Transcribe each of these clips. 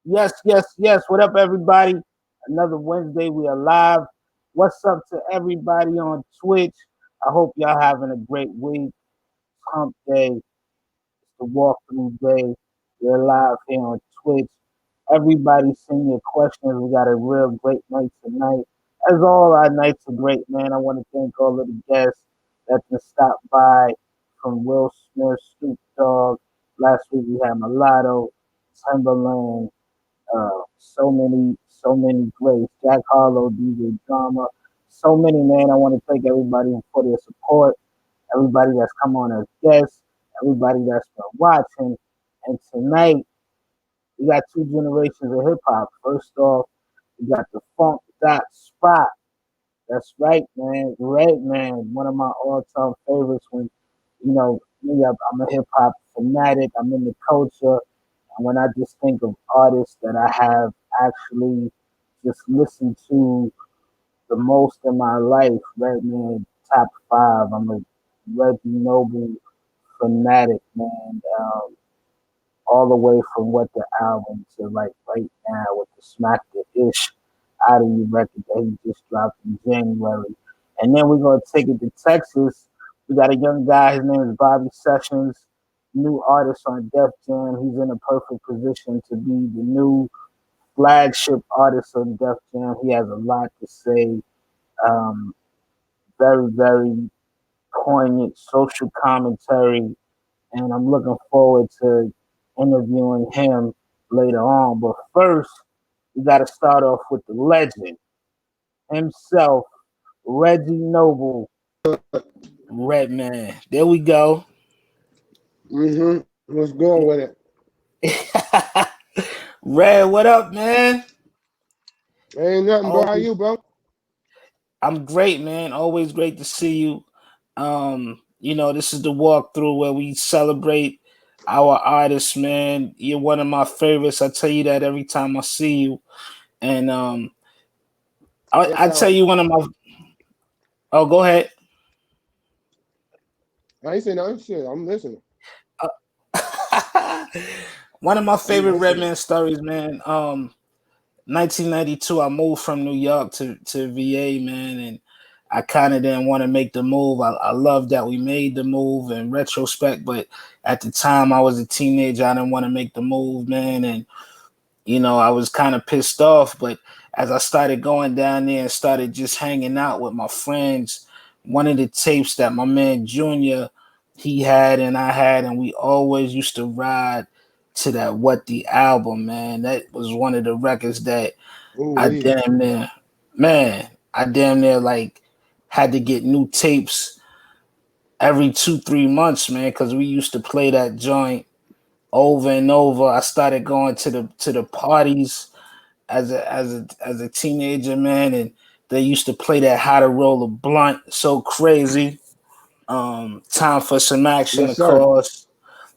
Yes, yes, yes. What up, everybody? Another Wednesday. We are live. What's up to everybody on Twitch? I hope y'all having a great week. Hump day. It's the walkthrough day. We're live here on Twitch. Everybody send your questions. We got a real great night tonight. As all our nights are great, man. I want to thank all of the guests that just stopped by from Will Smith, Snoop Dogg. Last week we had Mulatto, Timberland, so many greats. Jack Harlow, DJ Drama, so many, man. I want to thank everybody for their support, everybody that's come on as guests, everybody that's been watching. And tonight, we got two generations of hip hop. First off, we got the Funk Dot Spot. That's right, man. Redman, one of my all-time favorites. When me, I'm a hip hop fanatic. I'm in the culture, and when I just think of artists that I have actually just listened to the most in my life, Redman top five. I'm a Reggie Noble fanatic, man. All the way from what the album to like right now with the Smack the Ish out of you record that he just dropped in January. And then we're gonna take it to Texas. We got a young guy, his name is Bobby Sessions, new artist on Def Jam. He's in a perfect position to be the new flagship artist on Def Jam. He has a lot to say. Um, very, very poignant social commentary, and I'm looking forward to interviewing him later on. But first, we got to start off with the legend himself, Reggie Noble, Redman. There we go. Let's go with Red, what up, man? it. Ain't nothing, bro. How Always, you, bro? I'm great, man. Always great to see you. This is the walkthrough where we celebrate our artists, man. You're one of my favorites. I tell you that every time I see you. And I Yes, tell sir. you one of my. Oh, go ahead. I ain't saying nothing. Shit, I'm listening. One of my I'm favorite listening. Redman stories, man. 1992, I moved from New York to VA, man, and I kind of didn't want to make the move. I love that we made the move in retrospect, but at the time I was a teenager. I didn't want to make the move, man, and I was kind of pissed off. But as I started going down there and started just hanging out with my friends, one of the tapes that my man Junior he had and I had, and we always used to ride to that What the album, man. That was one of the records that Ooh, I wee. damn near, man, I damn near like had to get new tapes every 2-3 months, man, because we used to play that joint over and over. I started going to the parties as a teenager, man, and they used to play that How to Roll a Blunt so crazy. Time for Some Action, Yes, of sir. course.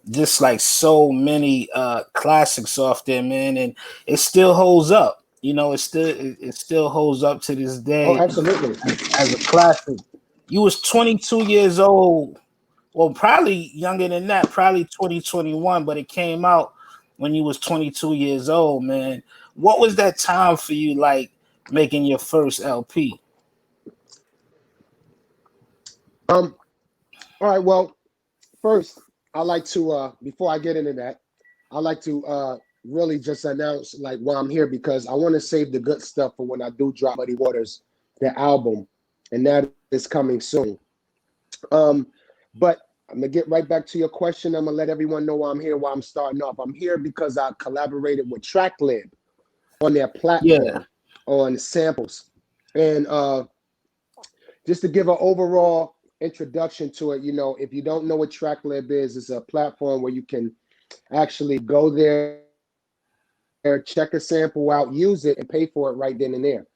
Just like so many classics off there, man, and it still holds up. It still holds up to this Oh, day absolutely. as a classic. You was 22 years old, well, probably younger than that, probably 2021, but it came out when you was 22 years old, man. What was that time for you like making your first LP? Um. All right. Well, first, I like to before I get into that, I like to really just announce like why I'm here because I want to save the good stuff for when I do drop Muddy Waters, the album, and that is coming soon. Um. But I'm gonna get right back to your question. I'm gonna let everyone know why I'm here, why I'm starting off. I'm here because I collaborated with TrackLib on their Yeah, platform on samples. And just to give an overall introduction to it, if you don't know what TrackLib is, it's a platform where you can actually go there, check a sample out, use it, and pay for it right then and there.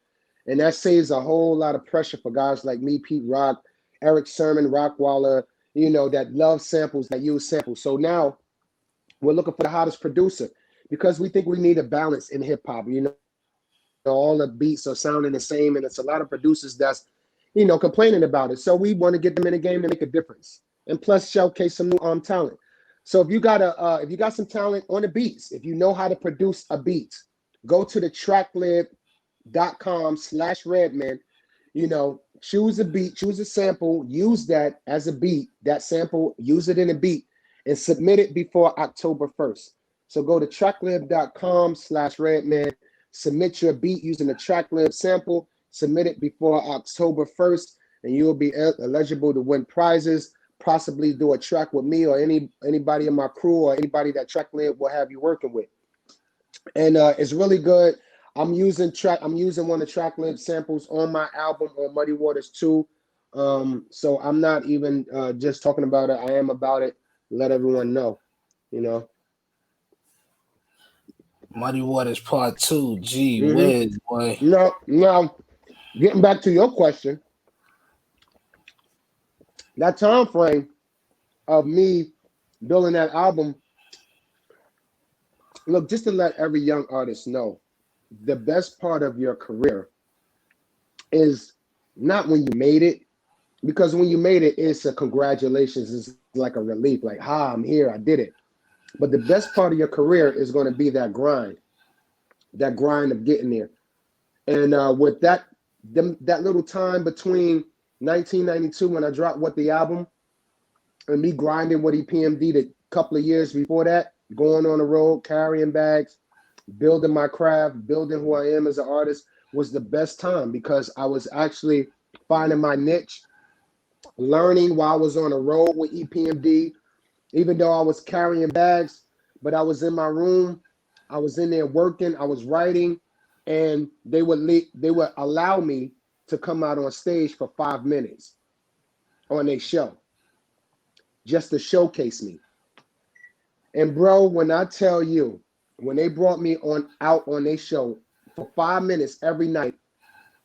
And that saves a whole lot of pressure for guys like me, Pete Rock, Eric Sermon, Rockwilder, that love samples, that use samples. So now we're looking for the hottest producer because we think we need a balance in hip hop. All the beats are sounding the same, and it's a lot of producers that's, complaining about it. So we want to get them in the game to make a difference, and plus showcase some new talent. So if you got some talent on the beats, if you know how to produce a beat, go to the tracklib.com/Redman. Choose a beat, choose a sample, use that as a beat, that sample, use it in a beat, and submit it before October 1st. So go to tracklib.com/Redman, submit your beat using the tracklib sample, submit it before October 1st, and you'll be eligible to win prizes, possibly do a track with me or anybody in my crew or anybody that tracklib will have you working with. And it's really good. I'm using one of the tracklib samples on my album on Muddy Waters 2. So I'm not even just talking about it. I am about it. Let everyone know, Muddy Waters Part 2. Gee Mm-hmm. whiz, boy. Now, getting back to your question, that time frame of me building that album, look, just to let every young artist know, the best part of your career is not when you made it, because when you made it, it's a congratulations, it's like a relief, like, I'm here, I did it. But the best part of your career is going to be that grind of getting there. And with that little time between 1992 when I dropped What the Album and me grinding with EPMD the couple of years before that, going on the road, carrying bags, building my craft, building who I am as an artist, was the best time because I was actually finding my niche, learning while I was on the road with EPMD, even though I was carrying bags, but I was in my room, I was in there working, I was writing, and they would allow me to come out on stage for 5 minutes on a show, just to showcase me. And bro, when I tell you, when they brought me out on a show for 5 minutes every night,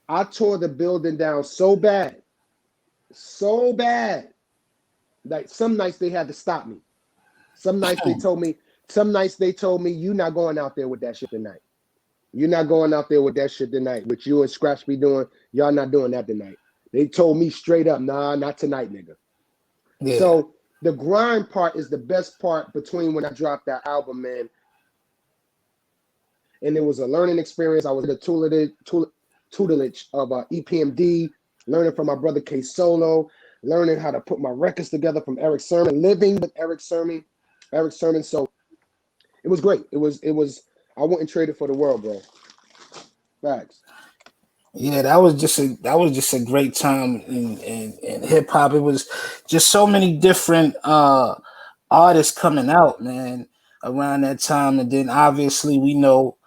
I tore the building down so bad, like some nights they had to stop me. Some nights they told me, you're not going out there with that shit tonight. You're not going out there with that shit tonight. What you and Scratch be doing, y'all not doing that tonight. They told me straight up, nah, not tonight, nigga. Yeah. So the grind part is the best part between when I dropped that album, man. And it was a learning experience. I was in the tutelage of EPMD, learning from my brother K Solo, learning how to put my records together from Eric Sermon, living with Eric Sermon. So it was great. It was I wouldn't trade it for the world, bro. Facts. Yeah, that was just a great time in hip hop. It was just so many different artists coming out, man, around that time. And then obviously we know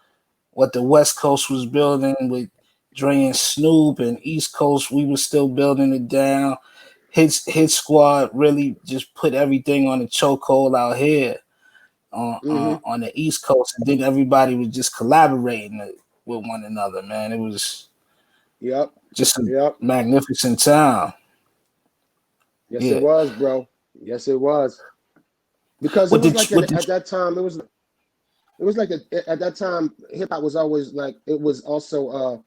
what the West Coast was building with Dre and Snoop, and East Coast we were still building it down. Hit Squad really just put everything on the chokehold out here on the East Coast, and then everybody was just collaborating with one another, man. It was just a magnificent time. Yes, it was, bro. Yes, it was. Because it was like at that time, at that time, hip hop was always like, it was also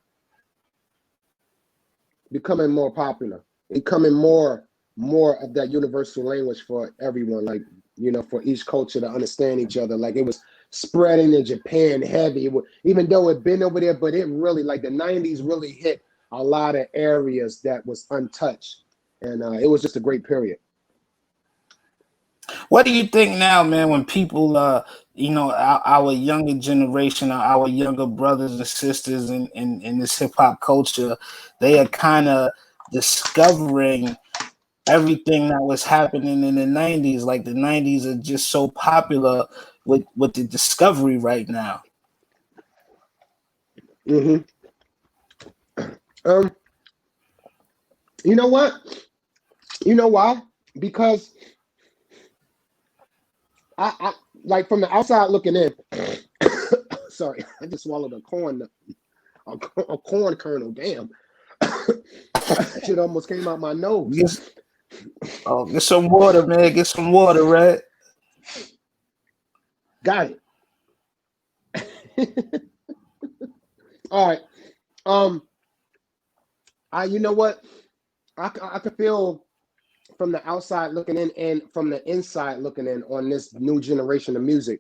becoming more popular, becoming more of that universal language for everyone, like, for each culture to understand each other. Like it was spreading in Japan heavy, even though it been over there, but it really, like the 90s really hit a lot of areas that was untouched. And it was just a great period. What do you think now, man, when people, our younger generation, our younger brothers and sisters in this hip hop culture, they are kind of discovering everything that was happening in the 90s? Like the 90s are just so popular with the discovery right now. You know what? You know why? Because I like from the outside looking in. Sorry, I just swallowed a corn kernel. Damn, that shit almost came out my nose. Get some water, man. Get some water, right? Got it. All right. You know what? I can feel from the outside looking in and from the inside looking in on this new generation of music,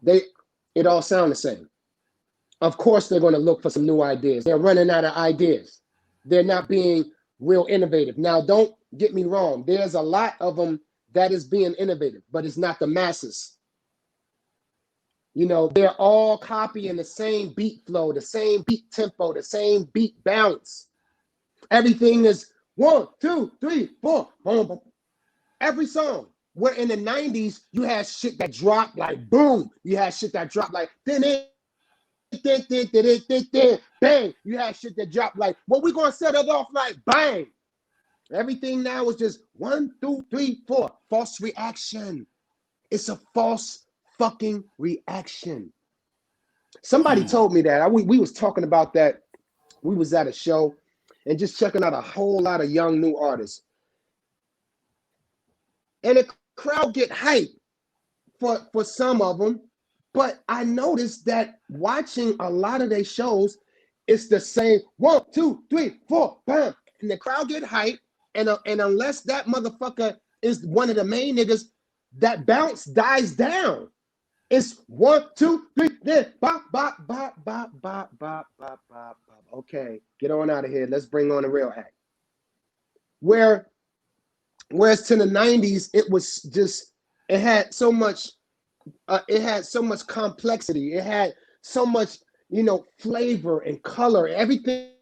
it all sound the same. Of course, they're going to look for some new ideas. They're running out of ideas. They're not being real innovative. Now, don't get me wrong. There's a lot of them that is being innovative, but it's not the masses. You know, they're all copying the same beat flow, the same beat tempo, the same beat bounce. Everything is 1, 2, 3, 4, boom, boom. Every song. Where in the 90s, you had shit that dropped like boom. You had shit that dropped like bang. You had shit that dropped like, well, we're gonna set it off like bang. Everything now is just 1, 2, 3, 4. False reaction. It's a false fucking reaction. Somebody told me that. We was talking about that. We was at a show and just checking out a whole lot of young new artists. And the crowd get hyped for some of them. But I noticed that watching a lot of their shows, it's the same 1, 2, 3, 4, bam. And the crowd get hyped. And unless that motherfucker is one of the main niggas, that bounce dies down. It's 1, 2, 3, then bop, bop, bop, bop, bop, bop, bop, bop, bop. Okay, get on out of here. Let's bring on the real act. Whereas to the 90s, it was just, it had so much complexity. It had so much, flavor and color. Everything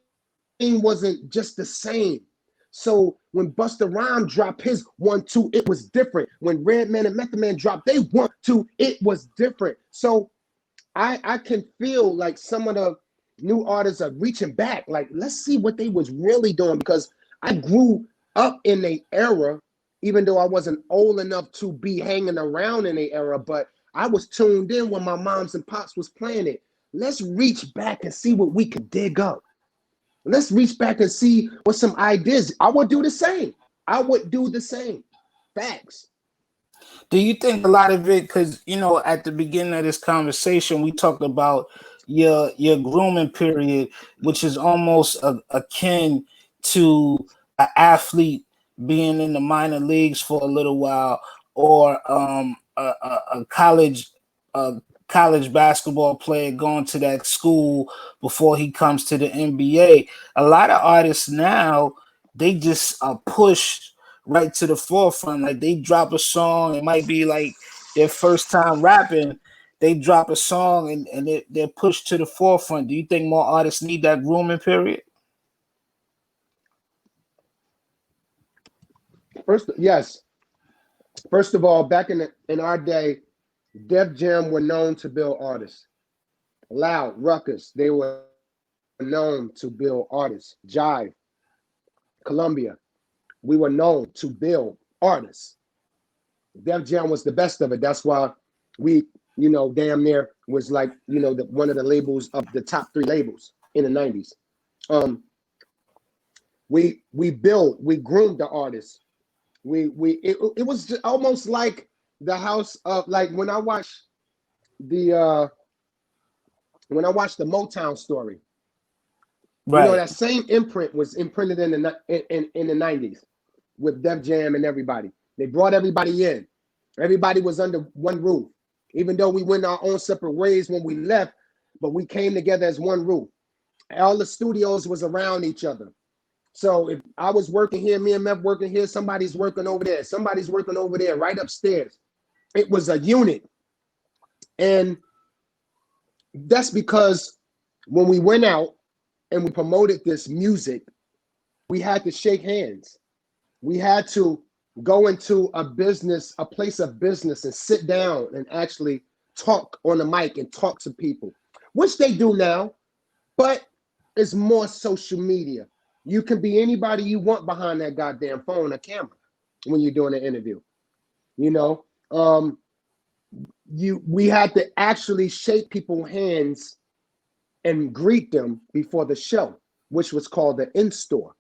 wasn't just the same. So when Busta Rhymes dropped his 1, 2, it was different. When Redman and Method Man dropped they 1, 2, it was different. So I can feel like some of the new artists are reaching back. Like, let's see what they was really doing, because I grew up in a era, even though I wasn't old enough to be hanging around in a era, but I was tuned in when my moms and pops was playing it. Let's reach back and see what we could dig up. Let's reach back and see what some ideas. I would do the same. Facts. Do you think a lot of it, because at the beginning of this conversation we talked about your grooming period, which is almost akin to an athlete being in the minor leagues for a little while, or a college basketball player going to that school before he comes to the NBA. A lot of artists now, they just are pushed right to the forefront. Like, they drop a song, it might be like their first time rapping, they drop a song and they're pushed to the forefront. Do you think more artists need that grooming period? Yes. First of all, back in our day, Def Jam were known to build artists. Loud, Ruckus, they were known to build artists. Jive, Columbia, we were known to build artists. Def Jam was the best of it. That's why we, damn near was like, one of the labels of the top 3 labels in the 90s. We groomed the artists. It was just almost like the house of, like, when I watched the Motown Story. Right. That same imprint was imprinted in the 90s with Def Jam and everybody. They brought everybody in. Everybody was under one roof. Even though we went our own separate ways when we left, but we came together as one roof. All the studios was around each other. So if I was working here, me and Mev working here, somebody's working over there. Somebody's working over there, right upstairs. It was a unit. And that's because when we went out and we promoted this music, we had to shake hands. We had to go into a place of business and sit down and actually talk on the mic and talk to people, which they do now, but it's more social media. You can be anybody you want behind that goddamn phone or camera when you're doing an interview. We had to actually shake people's hands and greet them before the show, which was called the in-store.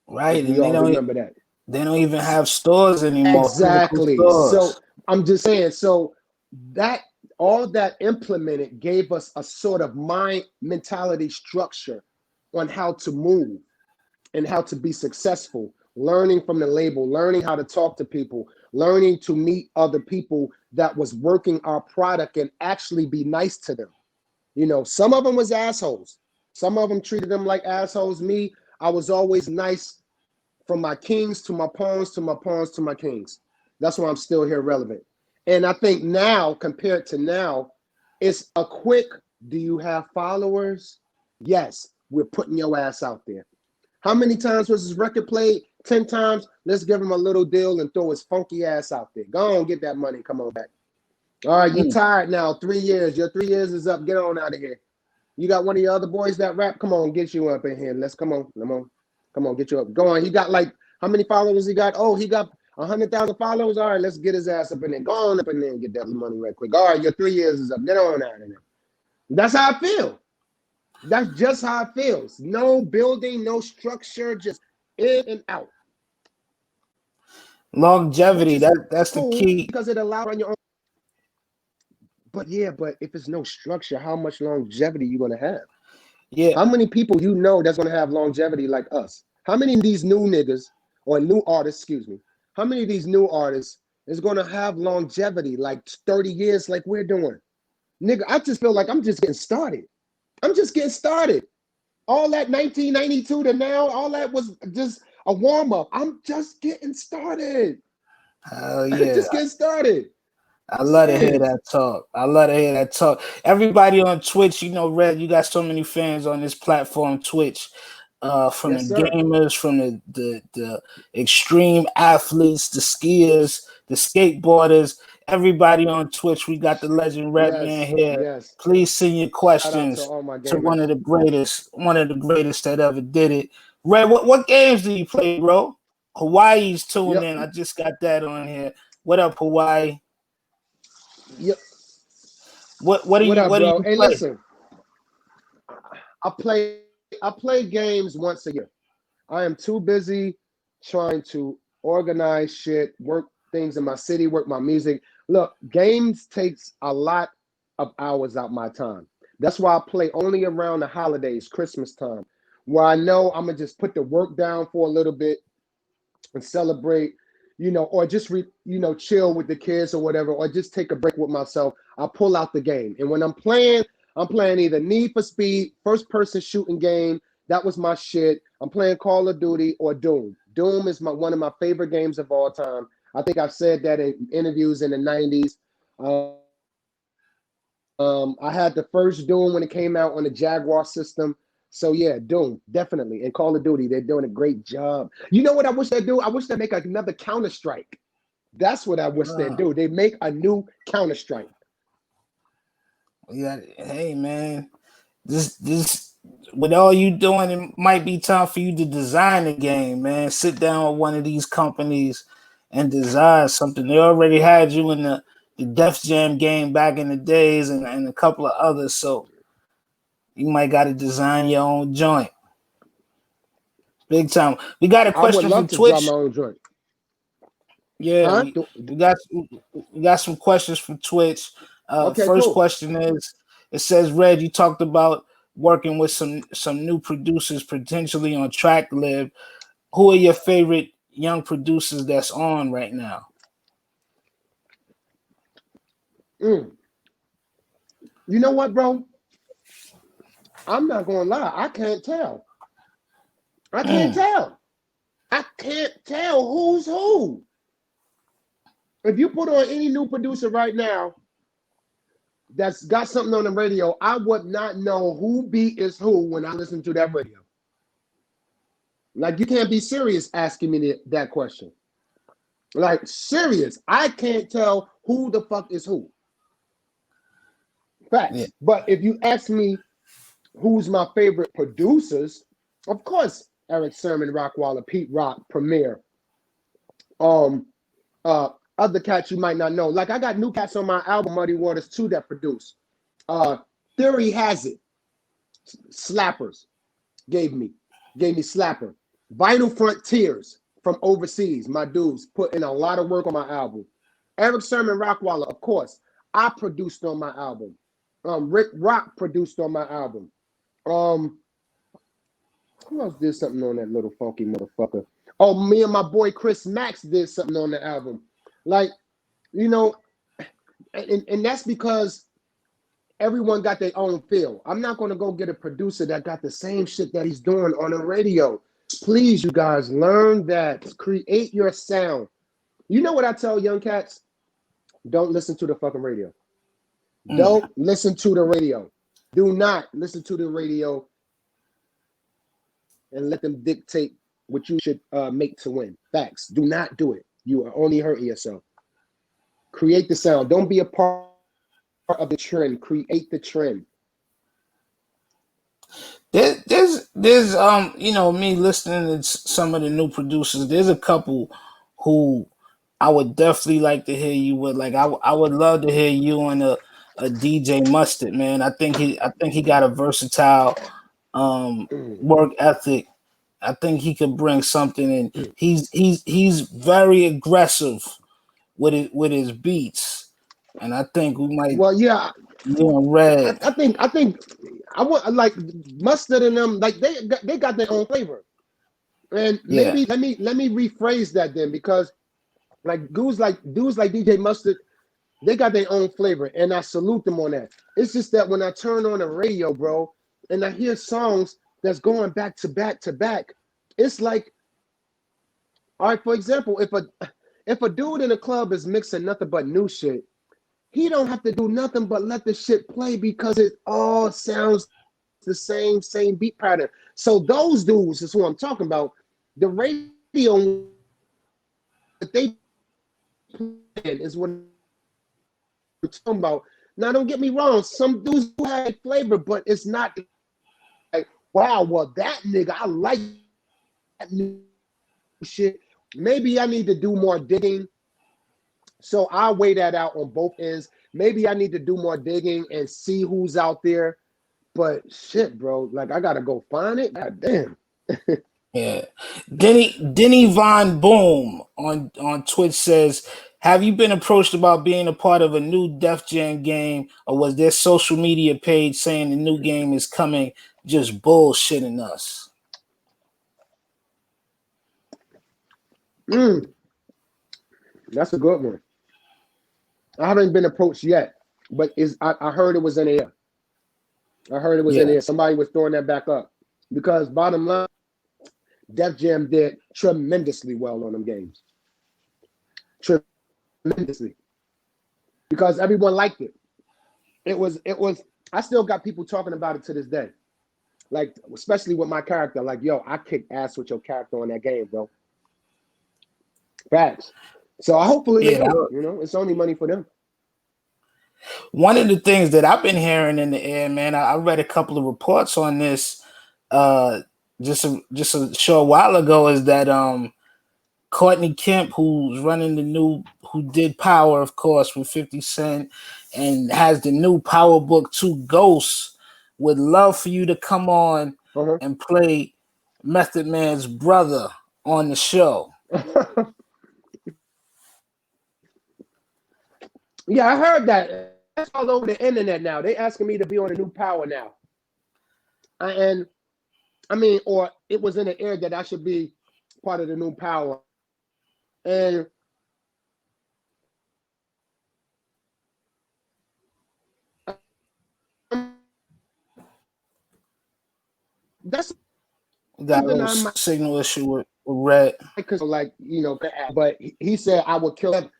Right, we all remember that. They don't even have stores anymore. Exactly. So I'm just saying, so that all that implemented gave us a sort of mentality structure on how to move and how to be successful learning from the label, learning how to talk to people, learning to meet other people that was working our product and actually be nice to them. You know, some of them was assholes. Some of them treated them like assholes. Me, I was always nice from my kings to my pawns to my pawns to my kings. That's why I'm still here relevant. And I think now, compared to now, it's a quick, do you have followers? Yes, we're putting your ass out there. How many times was his record played? 10 times. Let's give him a little deal and throw his funky ass out there. Go on, get that money. Come on back. All right, you tired now. 3 years. Your 3 years is up. Get on out of here. You got one of your other boys that rap? Come on, get you up in here. Let's come on. Come on, get you up. Go on. He got like, how many followers he got? Oh, he got 100,000 followers. All right, let's get his ass up in there. Go on up in there and get that money right quick. All right, your 3 years is up. Get on out of there. That's how I feel. That's just how it feels. No building, no structure, just in and out. Longevity, that's the Cool key. because it allows on your own. But yeah, but if it's no structure, how much longevity you gonna have? Yeah. How many people you know that's gonna have longevity like us? How many of these new niggas or new artists, excuse me, how many of these new artists is gonna have longevity like 30 years like we're doing? Nigga, I just feel like I'm just getting started. I'm just getting started. All that 1992 to now, all that was just a warm-up. I'm just getting started. Hell yeah. Just getting started. I love to hear that talk. I love to hear that talk. Everybody on Twitch, you know, Red, you got so many fans on this platform, Twitch. From Yes, the sir. gamers, from the extreme athletes, the skiers, the skateboarders, everybody on Twitch. We got the legend Redman here. Yes. Please send your Shout out to questions all my to gamers. one of the greatest that ever did it. Red, what games do you play, bro? Hawaii's tuned Yep. in. I just got that on here. What up, Hawaii? Yep. What do What you up, bro? Hey, play? listen. I play games once a year. I am too busy trying to organize shit, work things in my city, work my music. Look, games takes a lot of hours out my time. That's why I play only around the holidays, Christmas time, where I know I'm gonna just put the work down for a little bit and celebrate, you know, or just chill with the kids or whatever, or just take a break with myself. I pull out the game, and when I'm playing either Need for Speed, first person shooting game. That was my shit. I'm playing Call of Duty or Doom. Doom is one of my favorite games of all time. I think I've said that in interviews in the 90s. I had the first Doom when it came out on the Jaguar system. So yeah, Doom, definitely. And Call of Duty, they're doing a great job. You know what I wish they'd do? I wish they'd make another Counter-Strike. That's what I wish they'd do. They make a new Counter-Strike. Yeah, hey man, this with all you doing, it might be time for you to design a game, man. Sit down with one of these companies and design something. They already had you in the Def Jam game back in the days, and a couple of others. So you might got to design your own joint. Big time. We got a I would question from love to draw Twitch. my own joint. Yeah, Huh? we got some questions from Twitch. Okay, First cool. question is, it says, Red, you talked about working with some new producers potentially on TrackLib. Who are your favorite young producers that's on right now? You know what, bro? I'm not gonna lie. I can't tell. I can't tell. I can't tell who's who. If you put on any new producer right now that's got something on the radio, I would not know who beat is who when I listen to that radio. Like, you can't be serious asking me that question. Like, serious. I can't tell who the fuck is who. Facts. Yeah. But if you ask me who's my favorite producers, of course, Eric Sermon, Rockwilder, Pete Rock, Premier. Other cats you might not know. Like, I got new cats on my album, Muddy Waters 2, that produce. Theory Has It. Slappers gave me Slapper. Vinyl Frontiers from overseas. My dudes put in a lot of work on my album. Eric Sermon, Rockwilder, of course. I produced on my album. Rick Rock produced on my album. Who else did something on that little funky motherfucker? Oh, me and my boy Chris Max did something on the album. Like, you know, and that's because everyone got their own feel. I'm not going to go get a producer that got the same shit that he's doing on the radio. Please, you guys, learn that. Create your sound. You know what I tell young cats? Don't listen to the fucking radio. Mm. Don't listen to the radio. Do not listen to the radio and let them dictate what you should make to win. Facts. Do not do it. You are only hurting yourself. Create the sound. Don't be a part of the trend. Create the trend. There's me listening to some of the new producers. There's a couple who I would definitely like to hear you with. Like I would love to hear you and a DJ Mustard, man. I think he got a versatile work ethic. I think he could bring something, and he's very aggressive with his beats, and I think we might Well, yeah, you and Red. I think I want like Mustard and them like they got their own flavor. And Yeah, maybe let me rephrase that then, because like dudes like DJ Mustard, they got their own flavor, and I salute them on that. It's just that when I turn on the radio, bro, and I hear songs that's going back to back to back, it's like, all right, for example, if a dude in a club is mixing nothing but new shit, he don't have to do nothing but let the shit play because it all sounds the same beat pattern. So those dudes is who I'm talking about. The radio that they playing is what I'm talking about. Now, don't get me wrong. Some dudes do have flavor, but it's not like, wow, well, that nigga, I like that new shit. Maybe I need to do more digging. So I'll weigh that out on both ends. Maybe I need to do more digging and see who's out there. But shit, bro, like I gotta go find it. God damn. yeah. Denny Von Boom on Twitch says, "Have you been approached about being a part of a new Def Jam game, or was their social media page saying the new game is coming, just bullshitting us?" Mm, that's a good one. I haven't been approached yet, but I heard it was in the air. I heard it was in Yeah, there. Somebody was throwing that back up. Because bottom line, Def Jam did tremendously well on them games. Tremendously. Because everyone liked it. It was I still got people talking about it to this day. Like, especially with my character. Like, yo, I kicked ass with your character on that game, bro. Facts. So hopefully they yeah. do. You know, it's only money for them. One of the things that I've been hearing in the air, man, I read a couple of reports on this uh, just a short while ago, is that Courtney Kemp, who did Power, of course, with 50 Cent, and has the new Power Book 2 Ghosts, would love for you to come on Uh-huh. and play Method Man's brother on the show. Yeah, I heard that. That's all over the internet now. They asking me to be on the new Power now. And I mean, or it was in the air that I should be part of the new Power. And that's Got a something little I might signal issue with Red. consider, like, but he said I would kill him.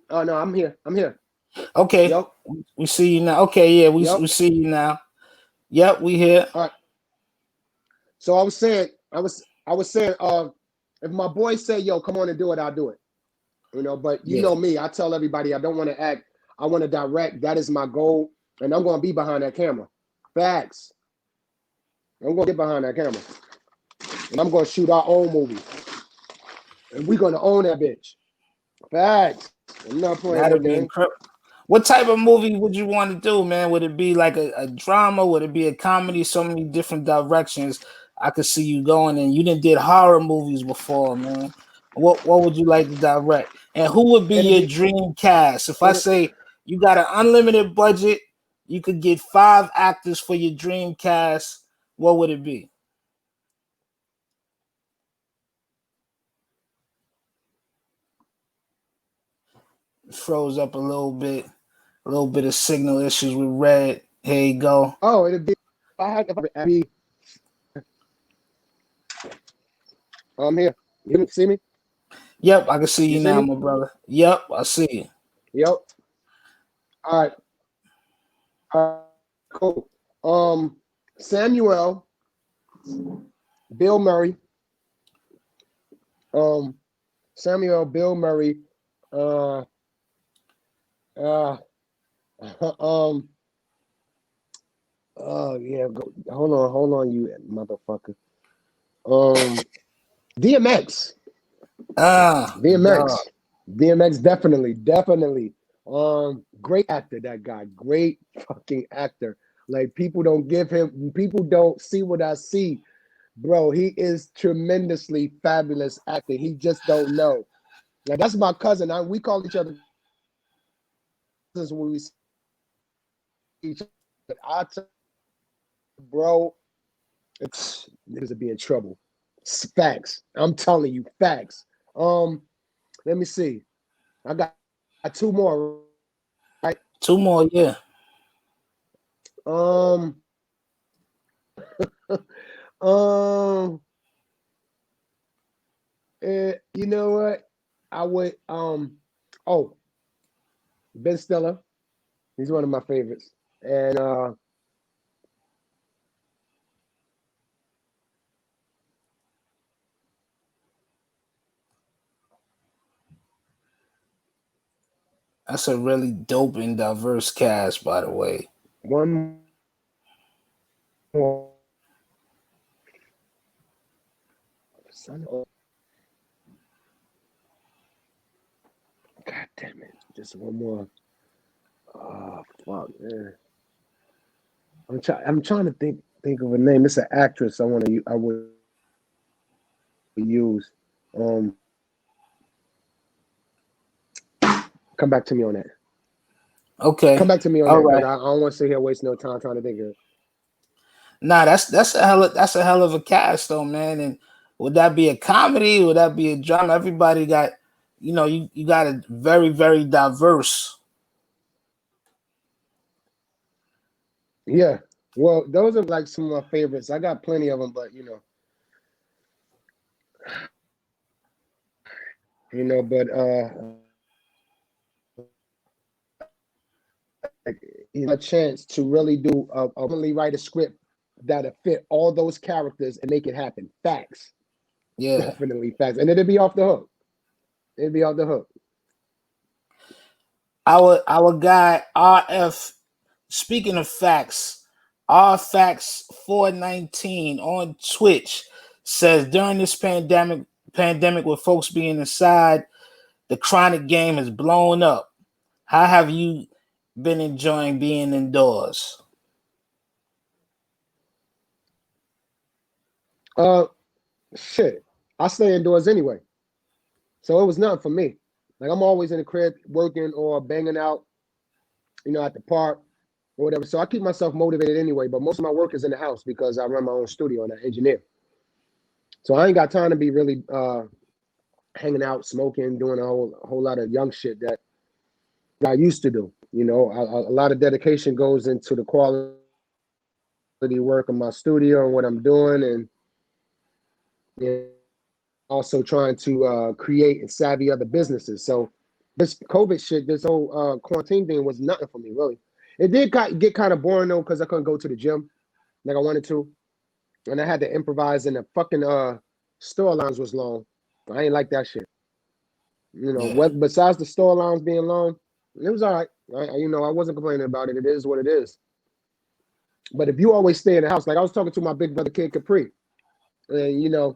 Oh no, I'm here. I'm here. Okay, Yep. we see you now. Okay, yeah, we Yep. see you now. Yep, we here. All right. So I was saying, if my boy say, yo, come on and do it, I'll do it. But you Yeah, know me, I tell everybody I don't want to act, I want to direct. That is my goal. And I'm gonna be behind that camera. Facts. I'm gonna get behind that camera. And I'm gonna shoot our own movie. And we're gonna own that bitch. Facts. I'm not playing no that'd be game. incredible. What type of movie would you want to do, man? Would it be like a drama? Would it be a comedy? So many different directions I could see you going in. You didn't did horror movies before, man. What would you like to direct? And who would be It'll your be dream cast? If I it say you got an unlimited budget, you could get 5 actors for your dream cast, what would it be? froze up a little bit of signal issues with Red. Here you go. Oh, it'd be if I be I'm here. You see me? Yep, I can see You you see now, me? my brother. Yep, I see you. Yep. All right. All right. Cool. Samuel, Bill Murray, um, Samuel, Bill Murray, uh, uh, um, oh yeah, hold on, you motherfucker. Um, DMX, Dog. DMX, DMX, definitely. Great actor, that guy, great fucking actor. Like people don't see what I see, bro. He is tremendously fabulous actor. He just don't know. Like that's my cousin. We call each other cousins when we see each other. But I tell you, bro, niggas would be in trouble. It's facts. I'm telling you, facts. Let me see. I got two more, right? Two more, yeah. Um, um, you know what? I would oh, Ben Stiller. He's one of my favorites. And That's a really dope and diverse cast, by the way. one more. Son of, God damn it. Just one more. Oh fuck, man. I'm trying to think of a name. It's an actress I would use. Um, come back to me on that. Come Okay. back to me on All that because right. I don't want to sit here waste no time trying to think of it. Nah, that's a hell of a cast though, man. And would that be a comedy? Would that be a drama? Everybody got, you got a very, very diverse. Yeah. Well, those are like some of my favorites. I got plenty of them, but but like, a chance to really really write a script that'll fit all those characters and make it happen. Facts, Yeah. definitely facts, and it'd be off the hook. It'd be off the hook. Our guy RF, speaking of facts, RFacts 419 on Twitch says during this pandemic with folks being inside, the chronic game has blown up. How have you been enjoying being indoors? Uh, shit, I stay indoors anyway, so it was nothing for me. Like I'm always in the crib working or banging out, at the park or whatever. So I keep myself motivated anyway. But most of my work is in the house because I run my own studio and I engineer. So I ain't got time to be really hanging out, smoking, doing a whole lot of young shit that I used to do. A lot of dedication goes into the quality work of my studio and what I'm doing, and also trying to create and savvy other businesses. So this COVID shit, this whole quarantine thing was nothing for me, really. It did get kind of boring though because I couldn't go to the gym like I wanted to, and I had to improvise, and the fucking store lines was long. I ain't like that shit. Yeah. What besides the store lines being long, it was all right. I wasn't complaining about it. It is what it is. But if you always stay in the house, like I was talking to my big brother Kid Capri, and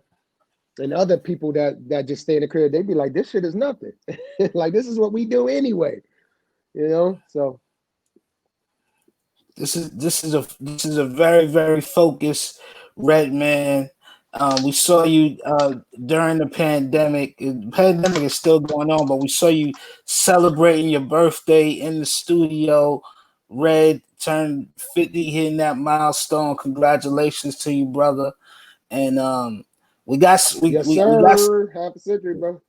and other people that just stay in the crib, they'd be like, "This shit is nothing. Like this is what we do anyway." So This is a very, very focused Redman. We saw you during the pandemic. The pandemic is still going on, but we saw you celebrating your birthday in the studio. Red turned 50, hitting that milestone. Congratulations to you, brother. And we got yes, we got sir. Half a century, bro.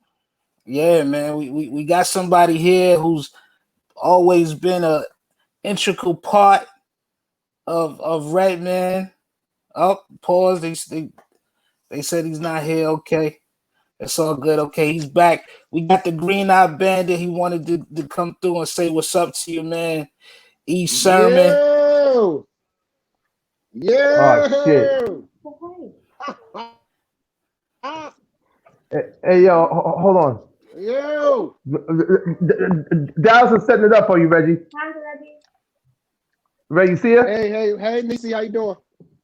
Yeah, man. We got somebody here who's always been a integral part of Redman. Oh, pause. They said he's not here. Okay. It's all good. Okay, he's back. We got the Green Eye Bandit. He wanted to come through and say what's up to you, man. Sermon. Yo, Oh shit. yo. Hey, yo, hold on. Yo. Dallas is setting it up for you, Reggie. Hi, Reggie. Reggie, you see her? Hey, Nisi, how you doing?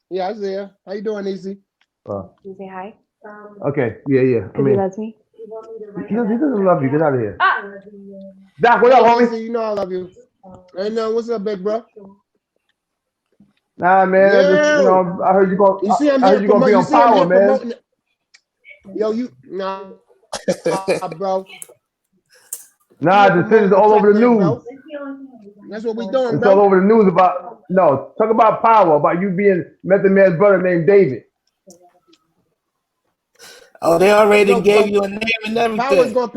Yeah, I was there. How you doing, Nisi? Oh, Can you say hi? okay, yeah. I Because he mean, loves me. he doesn't love you. Get out of here. Ah! Doc, what Hey, up, Nisi, homie? you know I love you. Hey, no, what's up, big bro? Nah, man. Just, Yo. I heard you go. You see I'm I here heard you gonna be promoting. You on see I'm Power, here man. promoting. Yo, you nah, bro. Nah, this is all over the news. Bro. That's what we doing, It's all bro. over the news about. No, talk about Power, about you being Method Man's brother named David. Oh, they already Yo, gave bro, you a name and Power's everything. gonna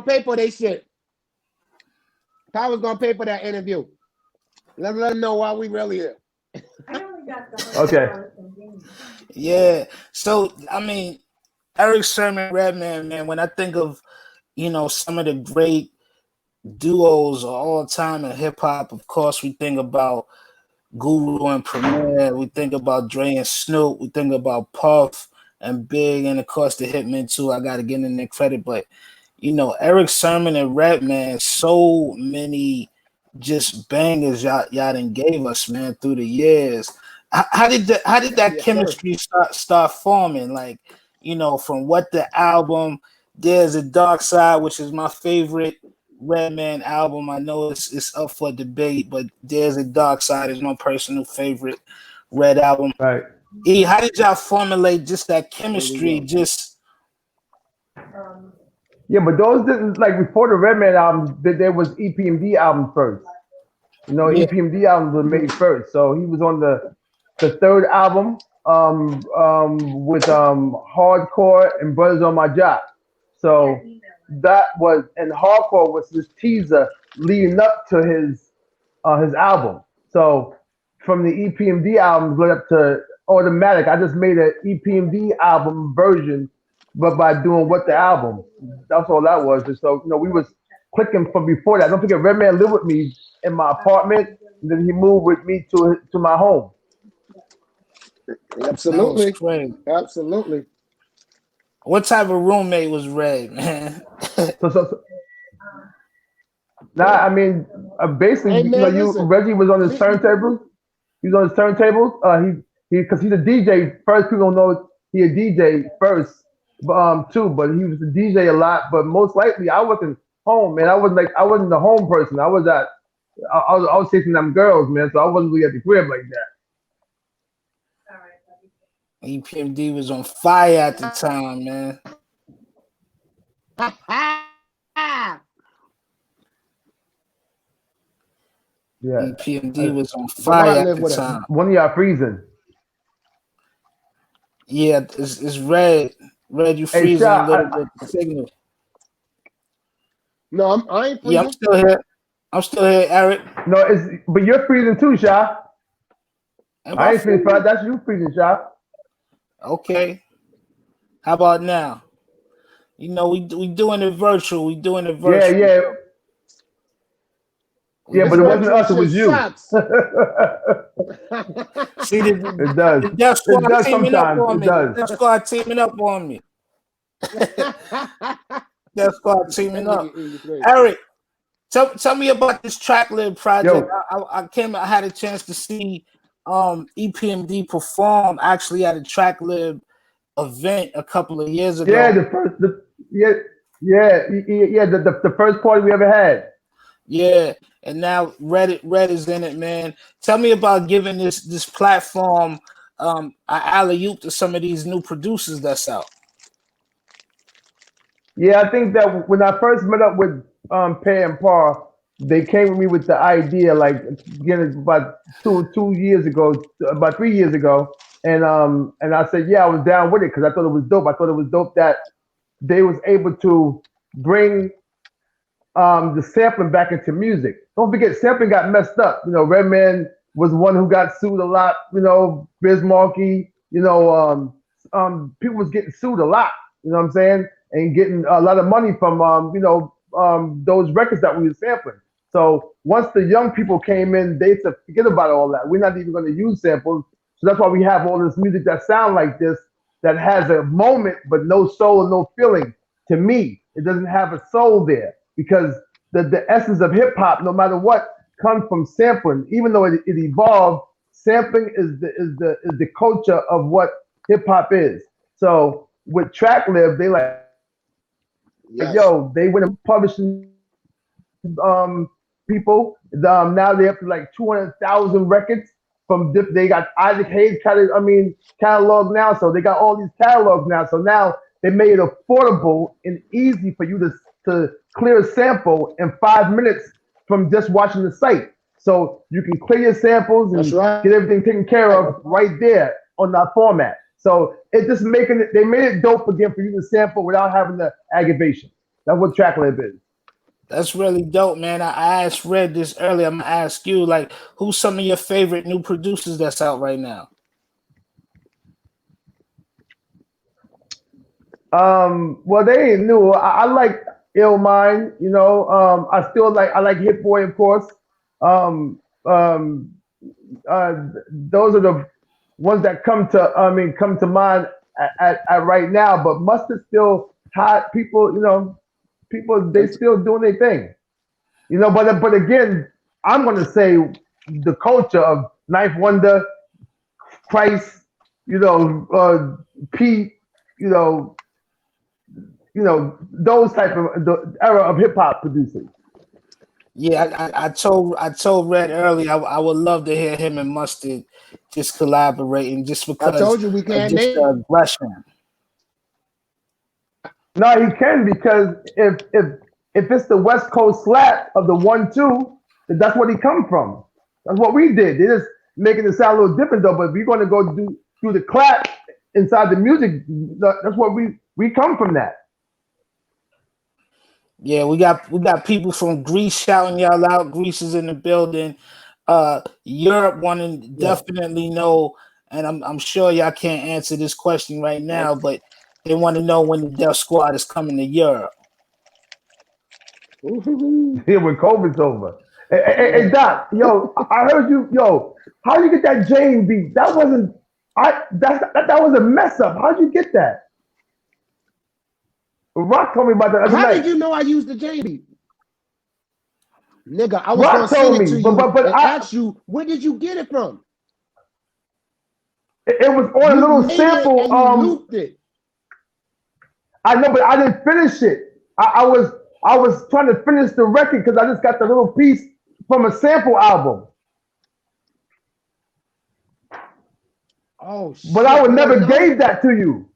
pay for their shit. Power's gonna pay for that interview. Let them know why we really here. Okay. Yeah. So I mean, Eric Sermon, Redman, man. When I think of some of the great duos of all time in hip hop, of course we think about Guru and Premier. We think about Dre and Snoop. We think about Puff and Big, and of course the Hitmen too. I gotta give them their credit, but Eric Sermon and Redman, so many just bangers y'all done gave us, man, through the years. How did that Yes, sir. chemistry start forming? Like, from what the album, There's a Dark Side, which is my favorite Redman album. I know it's up for debate, but There's a Dark Side is my personal favorite Red album. Right. How did y'all formulate just that chemistry? Just Yeah, but those didn't like before the Redman album. There was EPMD album first. yeah. EPMD albums were made first, so he was on the third album with Hardcore and Brothers on My Job. So that was, and Hardcore was this teaser leading up to his album. So from the EPMD album going up to Automatic, I just made an EPMD album version, but by doing What the Album. That's all that was. And so we was clicking from before that. Don't forget, Redman lived with me in my apartment, and then he moved with me to my home. That was Absolutely. crazy. Absolutely. What type of roommate was Red, man? So nah, I mean, basically, Hey man, listen. Reggie was on his turntables. He was on his turntables. Because he's a DJ. First, people don't know he a DJ first, too. But he was a DJ a lot. But most likely, I wasn't home, man. I wasn't the home person. I was chasing them girls, man. So I wasn't really at the crib like that. EPMD was on fire at the time, man. Yeah. EPMD was on But I fire at live the with it. time. One of y'all freezing. Yeah, it's Red. Red, you Hey, freezing a Sha, little bit. The signal. No, I ain't Yeah, freezing. I'm still here, Eric. no, but you're freezing too, Sha. Am I I ain't freezing. freezing? That's you freezing, Sha. Okay. How about now? We doing it virtual. We doing it Yeah, virtual. yeah, We yeah. But This it doing wasn't virtual us. It shit was you. sucks. See It does. the Death It Squad does teaming up sometimes. on It me. The does. Death Squad teaming up on me. Death Squad teaming up. Eric, tell me about this TrackLib project. Yo, I had a chance to see EPMD perform actually at a TrackLib event a couple of years yeah, ago. the first party we ever had. Yeah, and now Red is in it, man. Tell me about giving this platform a alley oop to some of these new producers that's out. Yeah, I think that when I first met up with Pay and Par, they came with me with the idea like again about two years ago, about 3 years ago, and I said yeah, I was down with it because I thought it was dope. I thought it was dope that they was able to bring the sampling back into music. Don't forget, sampling got messed up. Redman was one who got sued a lot. Biz Markie. People was getting sued a lot. You know what I'm saying? And getting a lot of money from those records that we were sampling. So once the young people came in, they said, forget about all that. We're not even going to use samples. So that's why we have all this music that sound like this, that has a moment but no soul and no feeling. To me, it doesn't have a soul there because the essence of hip hop, no matter what, comes from sampling. Even though it evolved, sampling is the culture of what hip hop is. So with Tracklib, they like Yes. yo, they went and publishing people. Now they up to like 200,000 records from they got Isaac Hayes catalog now. So they got all these catalogs now. So now they made it affordable and easy for you to clear a sample in 5 minutes from just watching the site. So you can clear your samples That's and right. get everything taken care of right there on that format. So it just they made it dope again for you to sample without having the aggravation. That's what Tracklib is. That's really dope, man. I asked Red this earlier. I'm gonna ask you, like, who's some of your favorite new producers that's out right now? Well, they ain't new. I like Illmind, I like Hit Boy, of course. Um, um, those are the ones that come to mind at right now. But Mustard still hot. People they still doing their thing. But again, I'm gonna say the culture of Ninth Wonder, Price, Pete, you know, those type of the era of hip hop producers. Yeah, I told Red earlier I would love to hear him and Mustard just collaborating, just I because told you we of can't just name. the aggression. No, he can because if it's the West Coast slap of the 1-2, then that's what he come from. That's what we did. They just making it sound a little different though. But if you're going to go do the clap inside the music, that's what we come from that. Yeah, we got people from Greece shouting y'all out. Greece is in the building. Europe wanting to Yeah. definitely know, and I'm sure y'all can't answer this question right now, but they want to know when the Death Squad is coming to Europe. Ooh. Here when COVID's over. Hey, Yeah. Doc, yo, I heard you, yo. How you get that Jane beat? That wasn't. That was a mess up. How'd you get that? Rock told me about that other How did night. you know I used the JB? Nigga, I was gonna Rock send told it me, to but you but but and I ask you where did you get it from? it was on a You little made it sample. and you looped it. I know, but I didn't finish it. I was trying to finish the record because I just got the little piece from a sample album. Oh But I shit, would you never don't know? gave that to you.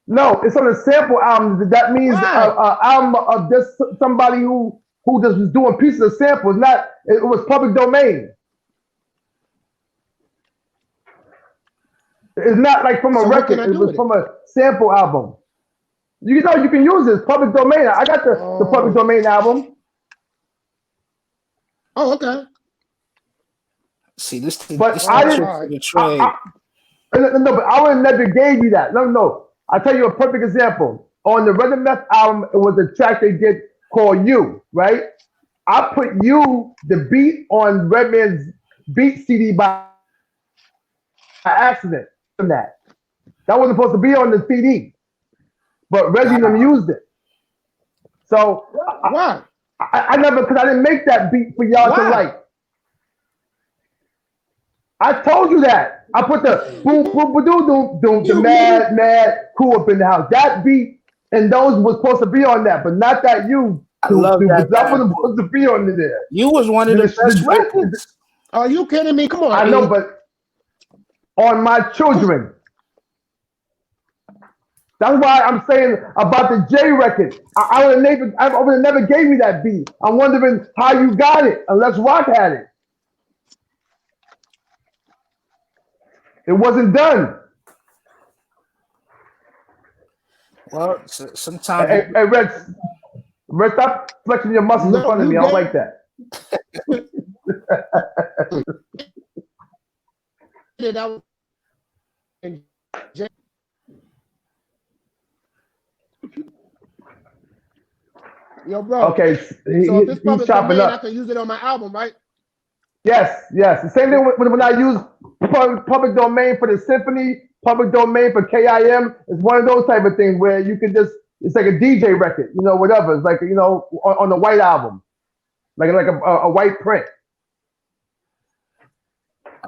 No, it's on a sample album. That means Why? a album of just somebody who just was doing pieces of samples. Not it was public domain. It's not like from a So what can record. I It do was with it? from a sample album. You can use it. It's public domain. I got the public Oh, domain album. oh, okay. See, this But this the I Oh, didn't. trick all for right. the trade. No, but I would have never gave you that. No, no. I'll tell you a perfect example. On the Red Meth album, it was a track they did called You, right? I put You, the beat, on Redman's beat CD by accident. From that. That wasn't supposed to be on the CD, but Reggie them Wow. used it. So Why? I never, because I didn't make that beat for y'all to Why? like. I told you that. I put the boom, boom, boom, doom, doom, doom, the You mad crew up in the house. That beat and those was supposed to be on that, but not that you, I doom, love doom, that but that wasn't sample. supposed to be on there. You was one of the best records. are you kidding me? Come on, I know, E. but on my Come children. That's why I'm saying about the J record. I would have never gave you that beat. I'm wondering how you got it, unless Rock had it. It wasn't done. Well, sometimes Hey, Red, stop flexing your muscles in front of me. I don't like that. Yo, bro. Okay, So if it's he's public chopping domain, I up. can use it on my album, right? Yes. The same thing when I use public domain for the symphony, public domain for KIM. It's one of those type of things where you can it's like a DJ record, whatever. It's like, on the white album, like a white print.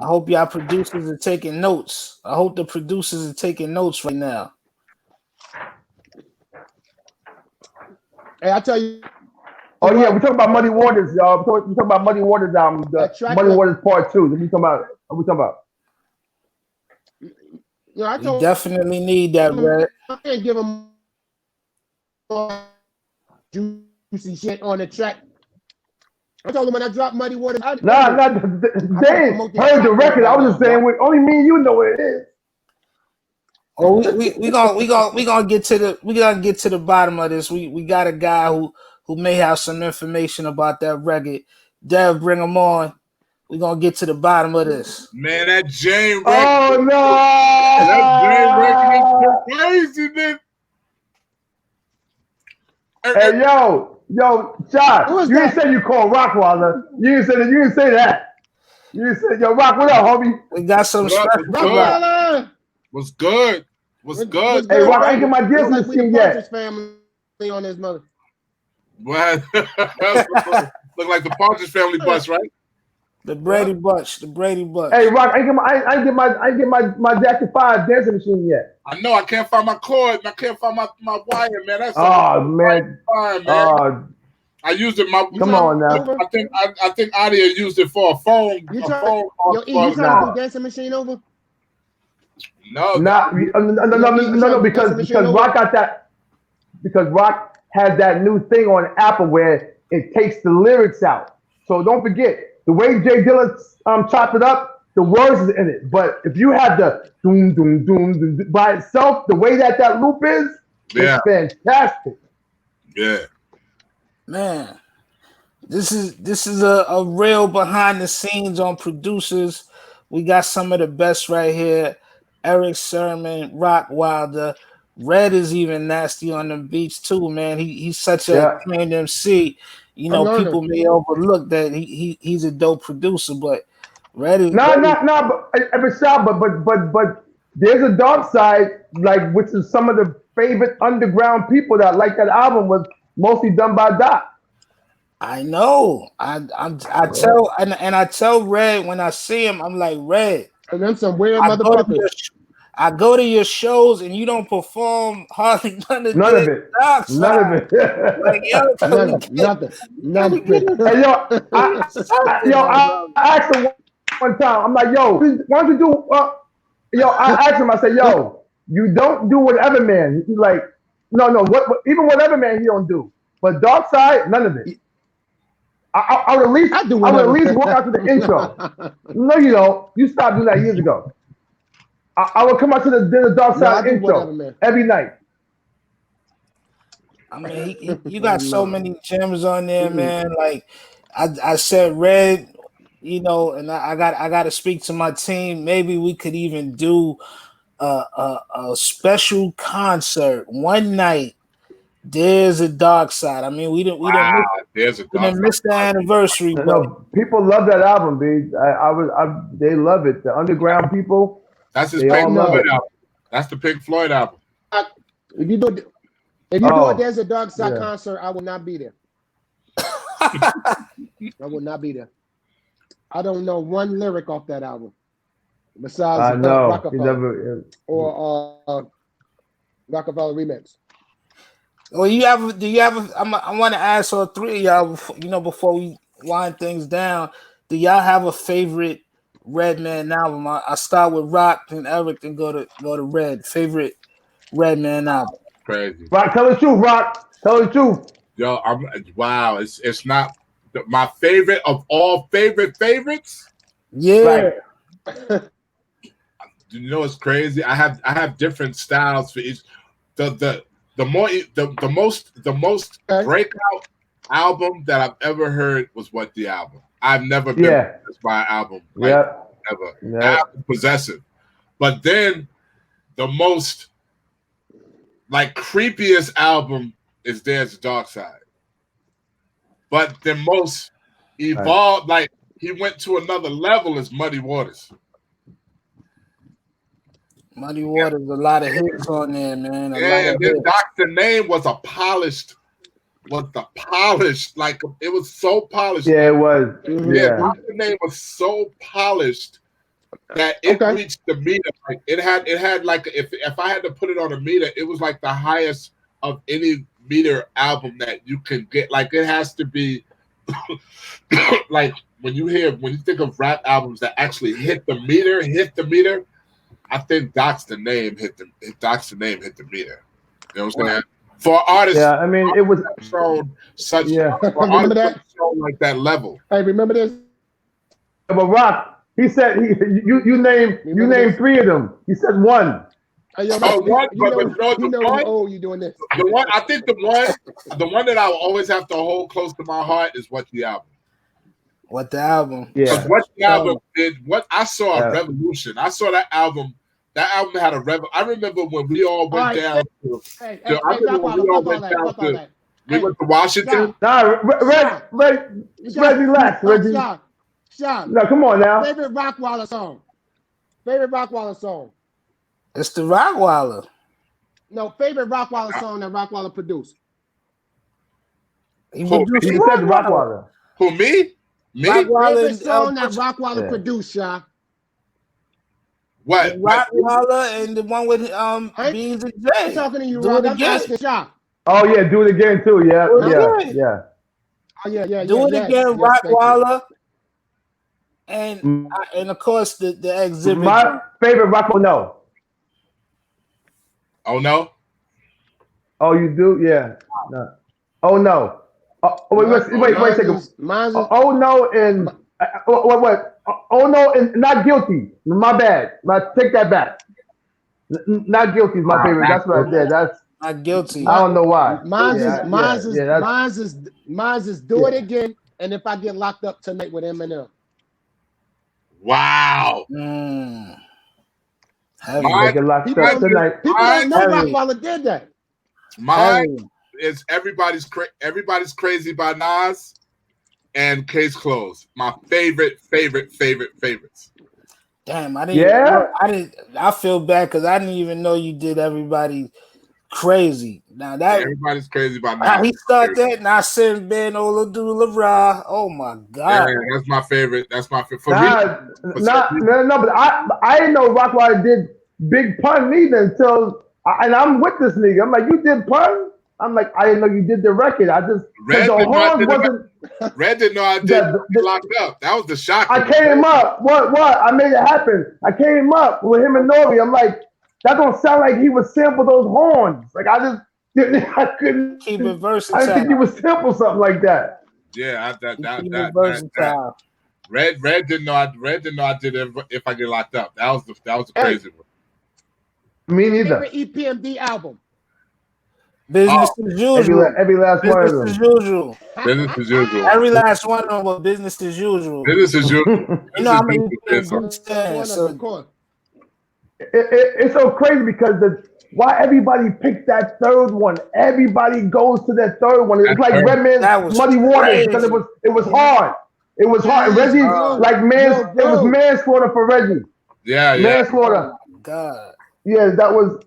I hope y'all producers are taking notes. I hope the producers are taking notes right now. Hey, I tell you. Oh yeah, we're talking about Muddy Waters, y'all. We're talking about Muddy Waters album, Muddy Waters Part 2. What we talking about? I We definitely need that, Red. I can't give him juicy shit on the track. I told him when I dropped Muddy Waters. They heard the record. I was just saying, only me and you know what it is. Oh, we gonna get to the bottom of this. We got a guy who may have some information about that record. Dev, bring him on. We're gonna get to the bottom of this. Man, that Jane record. Oh no! That Jane record is crazy, man. Hey, yo, Shot, you didn't say you called Rockwilder. You didn't say that. You didn't say, yo, Rock, what up, homie? We got some stuff. What's good? Hey, Rock, I ain't get my dance machine yet. Family on this mother. What? Look like the Partridge Family bus, right? The Brady Bunch. Hey, Rock, I ain't get my Jacket 5 dancing machine yet. I know. I can't find my cord. I can't find my wire, man. That's man. Fine, man. I used it. Come on now. I think Adia used it for a phone. You trying to do dancing machine over? No, because Rock got that. Because Rock has that new thing on Apple where it takes the lyrics out. So don't forget the way Jay Dilla chopped it up. The words is in it, but if you have the doom doom doom by itself, the way that loop is, it's fantastic. Yeah, man, this is a real behind the scenes on producers. We got some of the best right here. Eric Sermon, Rockwilder, Red is even nasty on the beats too, man. He's such a trained MC. People may overlook that he's a dope producer, but Red is but there's a dark side, like which is some of the favorite underground people that like that album was mostly done by Doc. I know. I tell Red when I see him, I'm like, Red. And then some weird motherfuckers. I go to your shows and you don't perform hardly none of it. None of it. Like, nothing. Hey, I asked him one time. I'm like, yo, why don't you do? I asked him. I said, yo, you don't do Whatever Man. He's like, no. What even Whatever Man he don't do. But Dark Side, none of it. I would at least walk out to the intro. No, you don't. You stopped doing that years ago. I would come out to the Dark Side intro every night. I mean, you got so many gems on there, man. Like I said, Red, and I got to speak to my team. Maybe we could even do a special concert one night. There's a Dark Side. I mean, we didn't miss the anniversary. People love that album, B. They love it. The underground people. That's his Pink Floyd album. That's the Pink Floyd album. If you do a There's a Dark Side concert, I will not be there. I will not be there. I don't know one lyric off that album. Besides Rockefeller or Rockefeller Remix. Well, do you have I want to ask all three of y'all, before we wind things down, do y'all have a favorite Redman album? I start with Rock and Eric and go to Red. Favorite Redman album. Crazy. Rock, tell the truth, Rock. Tell the truth. Yo, wow. It's not my favorite of all favorites. Yeah. Right. It's crazy. I have different styles for each. The the most breakout album that I've ever heard was What the Album. I've never been possessed by an album ever. That album possessive. But then the most creepiest album is There's a Dark Side. But the most evolved, he went to another level is Muddy Waters. Muddy Waters, a lot of hits on there, man. And then Dr. Name was polished, it was so polished. Yeah, it was. Yeah, Dr. Name was so polished that it reached the meter. Like it had if I had to put it on a meter, it was like the highest of any meter album that you can get. Like it has to be like when you think of rap albums that actually hit the meter, I think Dr. Name hit the meter. You know what I'm saying? For artists, yeah, I mean, it was shown such remember that shown like that level. Hey, remember this? But Rock, he said you named three of them. He said one. Hey, yo, you doing this? The one I think the one that I will always have to hold close to my heart is What the Album. What the album? Yeah. What the album did? What I saw a revolution. I saw that album. That album had a revolution. I remember when we all went down to. We went to Washington. Nah, relax, Reggie. Sean, no, come on now. Favorite Rockwilder song. It's the Rockwilder. No, favorite Rockwilder song that Rockwilder produced. He said the Rockwilder. Who, me? Favorite song that Rockwilder produced, Sean. What? Rockwilder and the one with Beans and Jay. I'm talking to you, Rock. I'm asking Sean. Oh yeah, Do It Again too. Yeah, Oh yeah. Do It Again, Rockwilder. And of course the exhibit. My favorite Rockwilder. No. Oh no. Oh, you do? Yeah. No. Oh no. Wait a second. Oh no and what? Oh no and Not Guilty. My bad. Take that back. Not Guilty is my favorite. That's what I did. That's Not Guilty. I don't know why. Mine's is Do It Again, and If I Get Locked Up Tonight with Eminem. Wow. Get locked up tonight. People don't know Rockwilder did that. Mine is Everybody's Crazy by Nas and Case Closed. My favorites. Damn, I didn't. I feel bad because I didn't even know you did Everybody Crazy. Now that Everybody's Crazy by Nas. He started that. Now Sin Ben Oladula. Oh my God. Yeah, that's my favorite. For no, but I didn't know Rockwilder did Big Pun either until and I'm with this nigga. I'm like, you did Pun? I'm like, I didn't know you did the record. I just Red didn't know I did Locked Up. That was the shock. I came up. What? I made it happen. I came up with him and Nori. I'm like, that don't sound like he would sample those horns. Like I couldn't keep it versatile. I didn't think he would sample something like that. Yeah, that Red didn't know I did If I Get Locked Up. That was the crazy one. Me neither. Favorite EPMD album. Business as usual. Every last one of them. Business as usual. Every last one of them was business as usual. Business as usual. You know, I mean, it's so crazy because why everybody picked that third one. Everybody goes to that third one. It was like Redman, Muddy Waters because it was hard. It was hard. And Reggie, it was manslaughter for Reggie. Yeah. Manslaughter. Oh, God. Yeah, that was,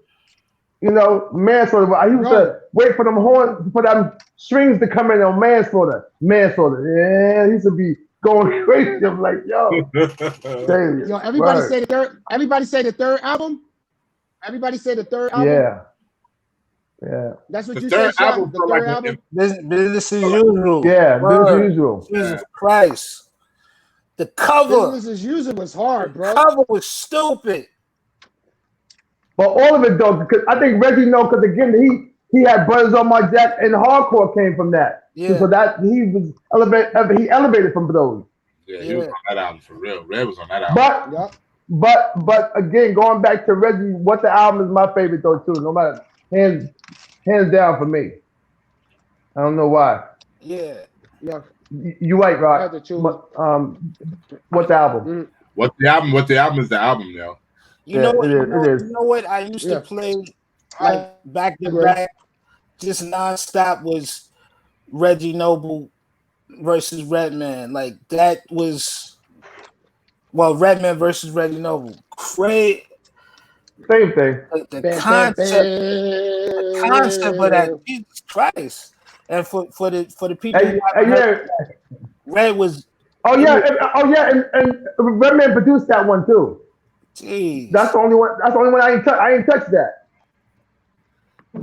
manslaughter. I used to wait for them horns, for them strings to come in on manslaughter. Yeah, he used to be going crazy. I'm like, yo. Everybody say the third album. Everybody say the third album. Yeah. That's what you said, Sean. The third album. Business as usual. Yeah, business as usual. Jesus Christ. The cover. Business as usual was hard, bro. The cover was stupid. But all of it though, because I think Reggie because again he had Brothers on My Jack and hardcore came from that. Yeah. So that he was elevated from those. Yeah, he was on that album for real. Red was on that album. But again, going back to Reggie, What the Album is my favorite though too. No matter hands hands down for me. I don't know why. Yeah. Yeah. You right, I Rock. had to choose. What album? What the album? What the album is the album, yo. You know what? It is. You know what? I used to play like back to agree. back, just nonstop was Reggie Noble versus Redman. Like that was Redman versus Reggie Noble. Great. Same thing. The concept of that, Jesus Christ. And for the people who haven't heard, Red was. And Redman produced that one too. Jeez. That's the only one. That's the only one I ain't touched that. I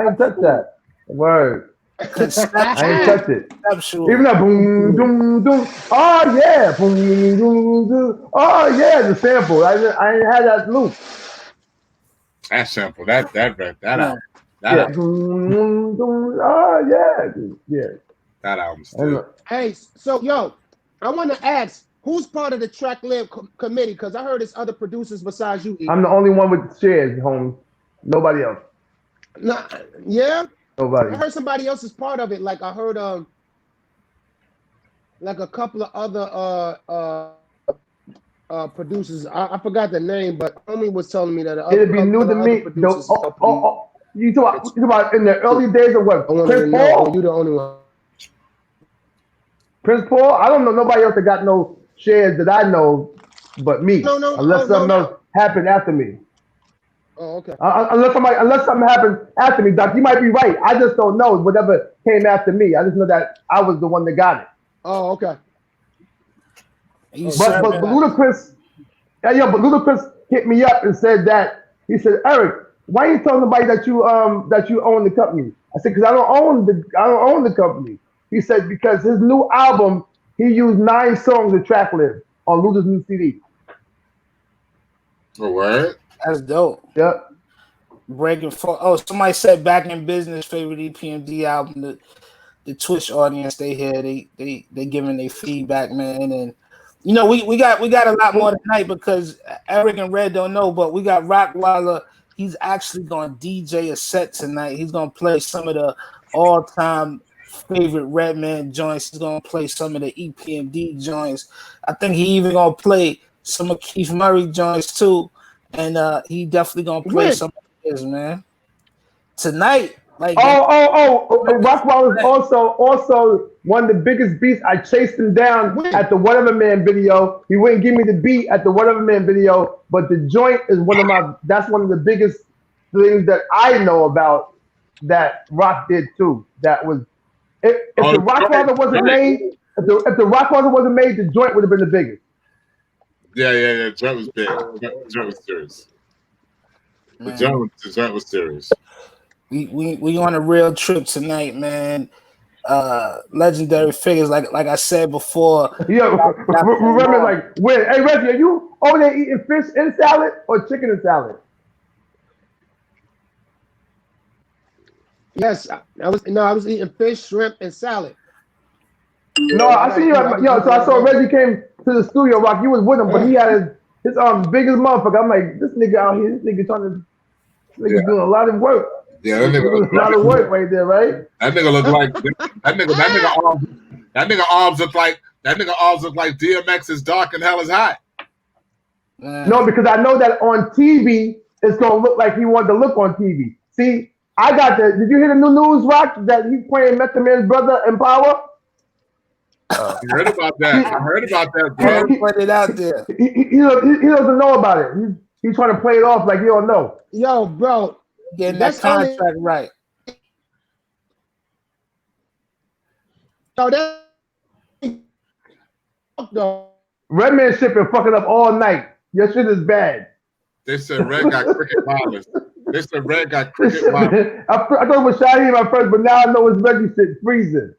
ain't touched that. Word. I ain't touched it. Conceptual. Even that boom, doom, doom. Oh yeah, boom, doom, doom. Oh yeah, the sample. I ain't had that loop. That sample. That album. Yeah. Boom, doom. Oh yeah. That album's still. Hey, so yo, I want to ask, who's part of the track lib committee? Because I heard there's other producers besides you. I'm the only one with shares, homie. Nobody else. Nah, yeah. Nobody. I heard somebody else is part of it. Like I heard like a couple of other producers. I forgot the name, but homie was telling me that it'd be new to me. You talk about in the early days of what? Prince Paul? You the only one. Prince Paul? I don't know nobody else that got no shares that I know but me. Unless something else happened after me. Oh, okay. Unless something happened after me, Doc, you might be right. I just don't know whatever came after me. I just know that I was the one that got it. Oh, okay. But Ludacris, Ludacris hit me up and said that he said, Eric, why you telling somebody that you own the company? I said, because I don't own the company. He said because his new album, he used 9 songs of track list on Luda's new CD. Oh, what? That's dope. Yep. Breaking for somebody said Back in Business favorite EPMD album. The Twitch audience they hear they giving their feedback, man, and you know we got a lot more tonight because Eric and Red don't know, but we got Rockwilder. He's actually gonna DJ a set tonight. He's gonna play some of the all-time favorite Redman joints. He's gonna play some of the EPMD joints. I think he even gonna play some of Keith Murray joints too. And he definitely gonna play some of his, man. Tonight, like Rockwilder is also one of the biggest beats. I chased him down at the Whatever Man video. He wouldn't give me the beat at the Whatever Man video, but the joint is that's one of the biggest things that I know about that Rock did too. That was if the Rockwilder wasn't made, if the Rockwilder wasn't made, the joint would have been the biggest. Yeah. Joint was big. Joint was serious. The joint was serious. We on a real trip tonight, man. Legendary figures, like I said before. Yeah, remember like when? Hey Reggie, are you over there eating fish and salad or chicken and salad? Yes, I was eating fish, shrimp, and salad. No, I see you. So I saw Reggie came to the studio. Rock, you was with him, but he had his biggest motherfucker. I'm like, this nigga out here, this nigga doing a lot of work. Yeah, that nigga a lot of work right there, right? That nigga look like that nigga arms look like DMX's Dark and Hell is Hot. No, because I know that on TV it's gonna look like he wanted to look on TV. See, I got the. Did you hear the new news, Rock? That he's playing Method Man's brother in Power. I heard about that, bro. He put it out there. He doesn't know about it. He's trying to play it off like he don't know. Yo, bro, getting that contract right. Yo, that Redman shit been fucking up all night. Your shit is bad. They said Red got cricket wireless. I thought it was Shaheem at first, but now I know it's Reggie shit freezing.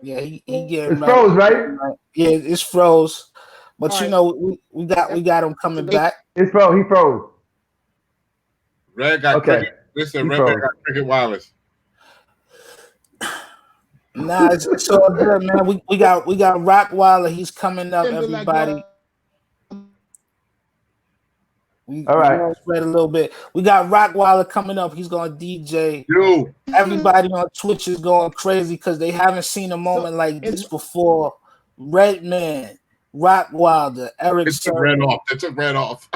Yeah, he getting it's froze, right? Yeah, it's froze. But all you know, we got him coming back. It's froze. He froze. Red got cricket. They said Red got cricket wireless. Nah, it's all good, man. We got Rockwilder. He's coming up, everybody. We All right. gonna spread a little bit. We got Rockwilder coming up. He's gonna DJ. Yo, Everybody on Twitch is going crazy because they haven't seen a moment like this before. Redman, Rockwilder, Eric it took red Sermon. off. It took red off.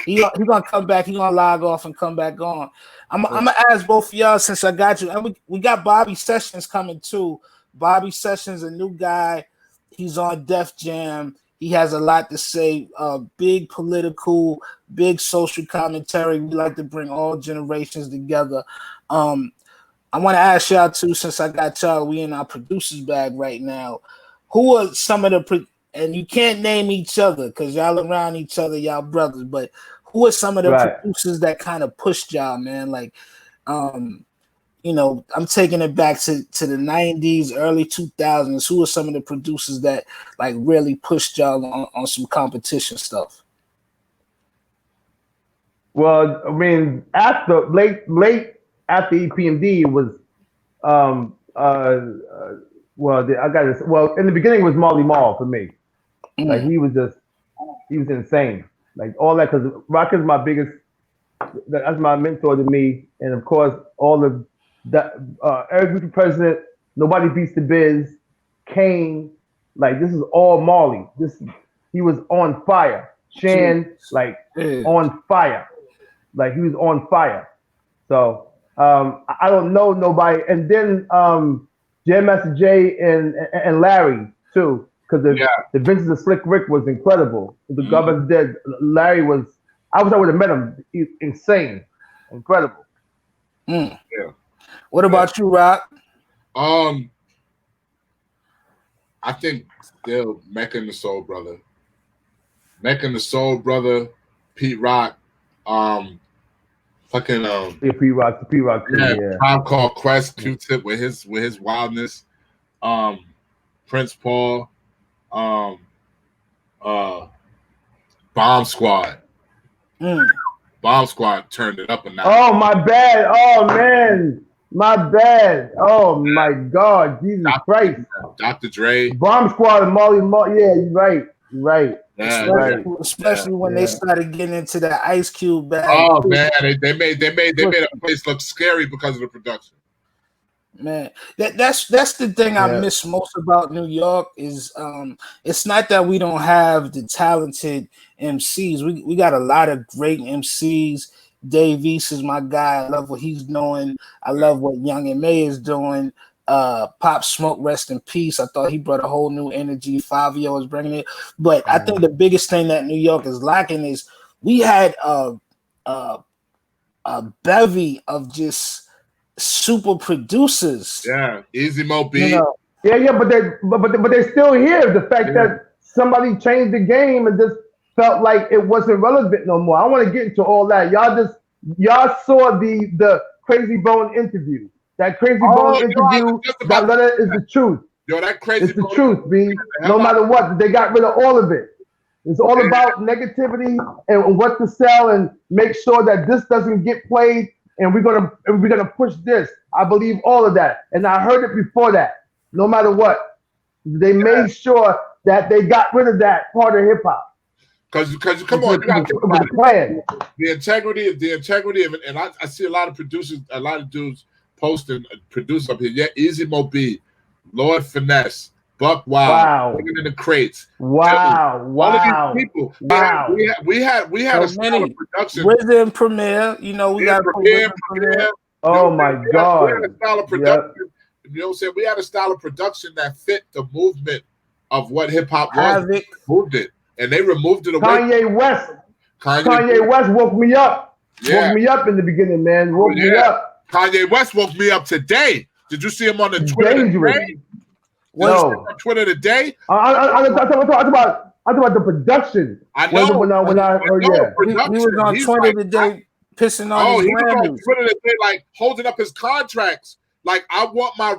He gonna come back. He gonna log off and come back on. I'm gonna ask both of y'all since I got you, and we got Bobby Sessions coming too. Bobby Sessions, a new guy. He's on Def Jam. He has a lot to say. Big political, big social commentary. We like to bring all generations together. I want to ask y'all too, since I got y'all, we in our producers bag right now. Who are some of the and you can't name each other because y'all around each other, y'all brothers, but who are some of the producers that kind of pushed y'all, man? Like, you know, I'm taking it back to the 90s, early 2000s. Who are some of the producers that like really pushed y'all on some competition stuff? Well, I mean, after late after EPMD was in the beginning it was Marley Marl for me. Like he was insane. Like all that, because Rock is my biggest, that's my mentor to me. And of course, all of that, Eric Gucci President, Nobody Beats the Biz, Kane, like this is all Marley. He was on fire. Shan, like on fire. Like he was on fire. So I don't know nobody. And then Jam Master Jay and Larry too. Because the Vinces of Slick Rick was incredible. The Government's Dead. Larry was, I wish I would have met him. He's insane. Incredible. Yeah. What about you, Rock? I think still Mecca and the Soul Brother. Mecca and the Soul Brother, Pete Rock, Pete Rock too, yeah. Tribe Called Quest, Q-Tip with his wildness, Prince Paul, Bomb Squad. Bomb Squad turned it up a notch. Oh my bad. Oh man. My bad. Oh my God. Jesus Christ. Dr. Dre. Bomb Squad and Molly. Yeah, you're right. You're right. Yeah, especially when they started getting into that Ice Cube bag. Oh man, they made a place look scary because of the production. Man, that's the thing I miss most about New York is it's not that we don't have the talented MCs. We got a lot of great MCs. Dave East is my guy. I love what he's doing. I love what Young M.A. is doing. Pop Smoke, rest in peace. I thought he brought a whole new energy. Fabio is bringing it. But I think the biggest thing that New York is lacking is we had a bevy of just super producers. Yeah, Easy Mo B. You know, but they're still here. The fact that somebody changed the game and just felt like it wasn't relevant no more. I want to get into all that. Y'all saw the Crazy Bone interview. That Crazy Bone interview, that letter is the truth. Yo, that Crazy It's the truth, B. No matter what, they got rid of all of it. It's all about negativity and what to sell and make sure that this doesn't get played. And we're gonna push this. I believe all of that, and I heard it before that. No matter what, they made sure that they got rid of that part of hip hop. Because come on, you got to think about it. The integrity of it, and I see a lot of producers, a lot of dudes posting producers up here. Yeah, Easy Mo B, Lord Finesse, Buck Wild, Looking in the Crates. Wow. All of these people. We had a style of production. Within Premiere, you know, we got Premiere. Oh my God. We had a style of production. You know what I'm saying? We had a style of production that fit the movement of what hip hop was. Moved it. And they removed it away. Kanye West woke me up. Yeah. Woke me up in the beginning, man. Woke me up. Kanye West woke me up today. Did you see him on the Twitter today? No. On Twitter today? I talk about the production. I know. When I heard he was on Twitter today pissing on his he was on Twitter today, like holding up his contracts. Like, I want my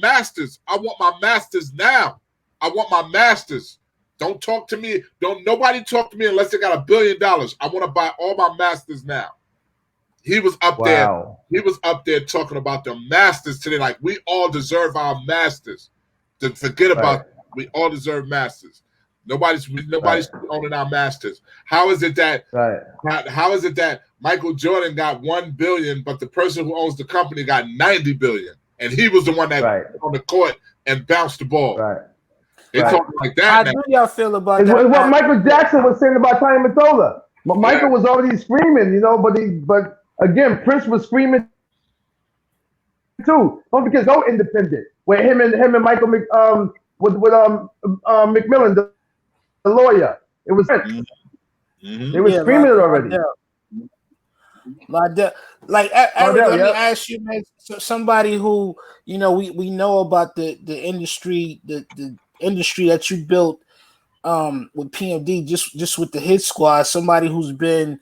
masters. I want my masters now. I want my masters. Don't talk to me. Nobody talk to me unless they got $1 billion. I want to buy all my masters now. He was up there. He was up there talking about the masters today. Like, we all deserve our masters. To forget about we all deserve masters. Nobody's owning our masters. How is it that how is it that Michael Jordan got $1 billion, but the person who owns the company got $90 billion, and he was the one that was on the court and bounced the ball? They talking like that. How do y'all feel about it's that? What Michael Jackson was saying about Tiny Mottola. But Michael was already screaming, you know. But again, Prince was screaming too. Don't forget, go independent. With him and Michael with McMillan, the lawyer. It was Prince. They were screaming it already. Like Eric, let me ask you, man. Somebody who we know about the industry, the industry that you built with PMD, just with the Hit Squad. Somebody who's been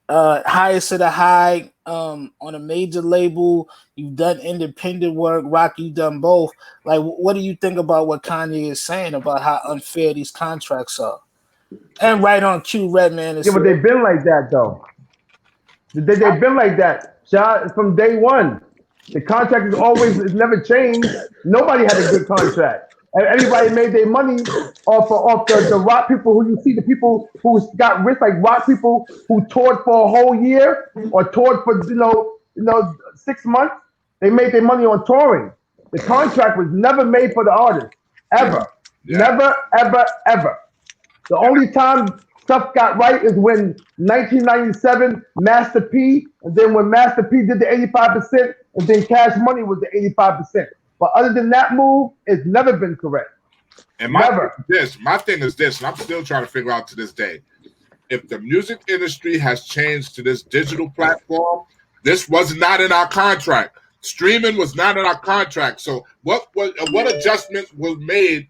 highest of the high on a major label. You've done independent work. Rock, you've done both. Like, what do you think about what Kanye is saying about how unfair these contracts are? And right on cue, Redman is. Yeah, but they've been like that though. They've been like that. From day one, the contract it's never changed. Nobody had a good contract. Everybody made their money off the rock people who you see, the people who got rich, like rock people who toured for a whole year or toured for 6 months. They made their money on touring. The contract was never made for the artist, ever, never, ever, ever. The only time stuff got right is when 1997 Master P, and then when Master P did the 85%, and then Cash Money was the 85%. But other than that move, it's never been correct. And my thing is this, and I'm still trying to figure out to this day. If the music industry has changed to this digital platform, this was not in our contract. Streaming was not in our contract. So what adjustments was made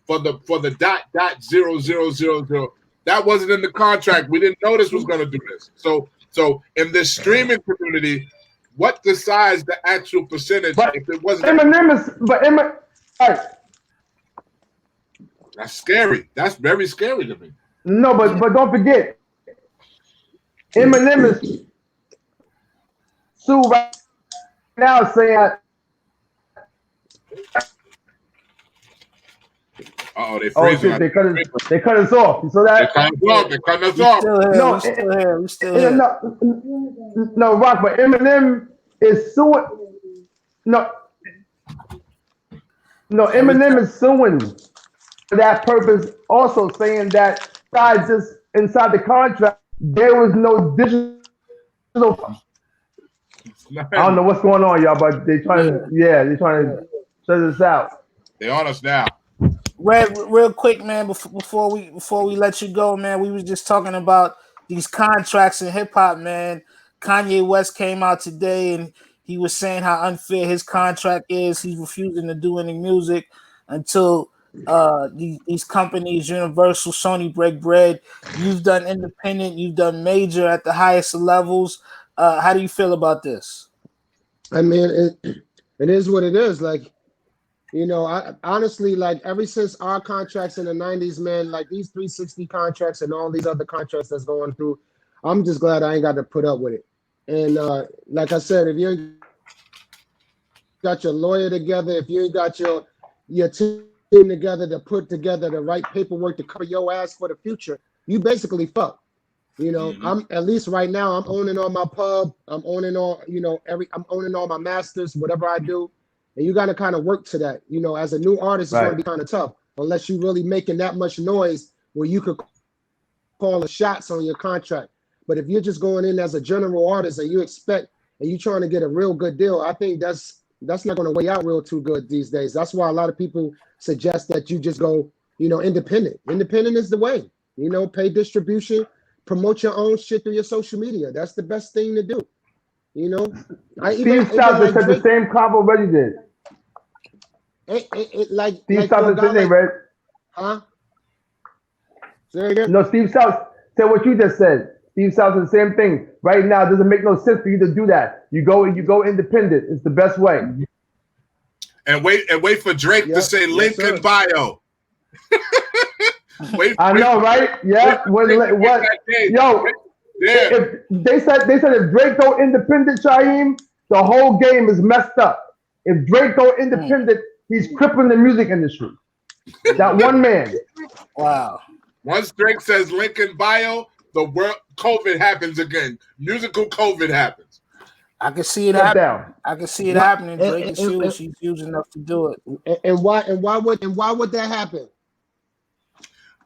for the .0.0000? That wasn't in the contract. We didn't know this was going to do this. So in this streaming community, what decides the actual percentage? If it wasn't right. That's scary. That's very scary to me. No, but don't forget, Eminem is sued right now saying. They freezing. They cut us off. So that they cut us off. We still here. No, Rock, but Eminem is suing. No, Eminem is suing for that purpose, also saying that inside the contract, there was no digital. I don't know what's going on, y'all, but they're trying to shut us out. They're on us now. Red, real quick, man, before we let you go, man, we was just talking about these contracts in hip hop, man. Kanye West came out today and he was saying how unfair his contract is. He's refusing to do any music until these companies, Universal, Sony, break bread. You've done independent, you've done major at the highest levels. How do you feel about this? I mean, it is what it is. Like, I honestly, like, ever since our contracts in the 90s, man, like these 360 contracts and all these other contracts that's going through, I'm just glad I ain't got to put up with it. And like I said, if you ain't got your lawyer together, if you ain't got your team together to put together the right paperwork to cover your ass for the future, you basically fuck. I'm at least right now, I'm owning all my pub, I'm owning all, I'm owning all my masters, whatever I do. And you got to kind of work to that. As a new artist, it's going to be kind of tough unless you're really making that much noise where you could call the shots on your contract. But if you're just going in as a general artist and you're trying to get a real good deal, I think that's not going to weigh out real too good these days. That's why a lot of people suggest that you just go, independent. Independent is the way. Pay distribution, promote your own shit through your social media. That's the best thing to do. Steve Stoute said the same combo Reggie did. Steve Stoute said it, right? Huh? Say again? No, Steve Stoute said what you just said. Steve Stoute said the same thing. Right now, it doesn't make no sense for you to do that. You go independent. It's the best way. And wait for Drake to say link in bio. I know, right? Yeah. Yo. Yeah. If they said if Drake go independent, Shaheem, the whole game is messed up. If Drake go independent, he's crippling the music industry. That one man. Wow. Once Drake says link in bio, the world COVID happens again. Musical COVID happens. I can see it Shut happening. down. I can see it What- happening. Drake is huge. He's huge enough to do it. And why would that happen?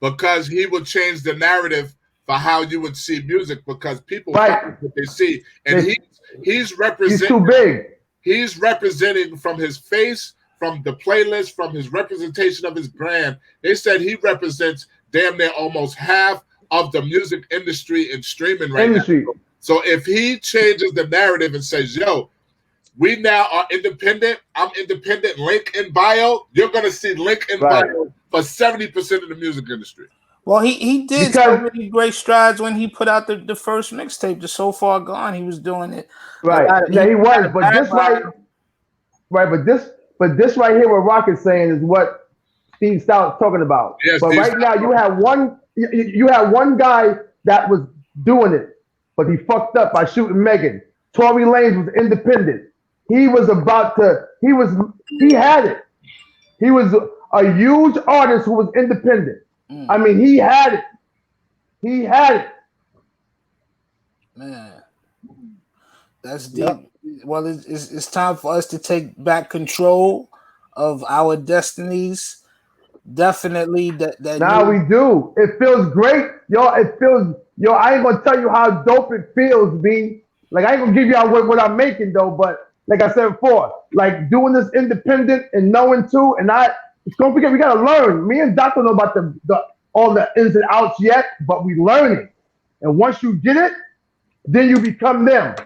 Because he would change the narrative for how you would see music, because people Right. what they see, and He's he's representing. too big. He's representing from his face, from the playlist, from his representation of his brand. They said he represents damn near almost half of the music industry and streaming right now. So if he changes the narrative and says, yo, we now are independent, I'm independent, link in bio, you're going to see link in bio for 70% of the music industry. Well, he did so many great strides when he put out the first mixtape, the So Far Gone. He was doing it. Right. Yeah, he was. But this but this right here, what Rock is saying is what Steve Stout's talking about. Yes, but right now, you have one guy that was doing it, but he fucked up by shooting Megan. Tory Lanez was independent. He was he had it. He was a huge artist who was independent. I mean, he had it. He had it. Man, that's deep. Yep. Well, it's time for us to take back control of our destinies. Definitely that now we do. It feels great. Yo, it feels, I ain't gonna tell you how dope it feels, B. Like, I ain't gonna give you what I'm making though, but like I said before, like doing this independent and knowing too, and don't forget, we gotta learn. Me and Doc don't know about all the ins and outs yet, but we learning. And once you get it, then you become them.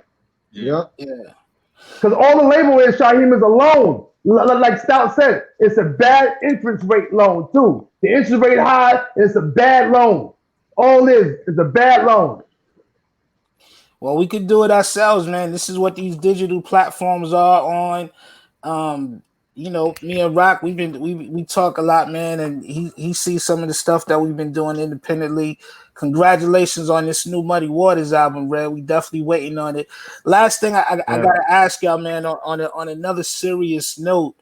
Yeah. Because all the label is, Shaheem, is a loan. Like Stout said, it's a bad interest rate loan too. The interest rate high, it's a bad loan. All it is a bad loan. Well, we could do it ourselves, man. This is what these digital platforms are on. You know, me and Rock, we talk a lot, man, and he sees some of the stuff that we've been doing independently. Congratulations on this new Muddy Waters album, Red. We definitely waiting on it. Last thing I gotta ask y'all, man, on another serious note,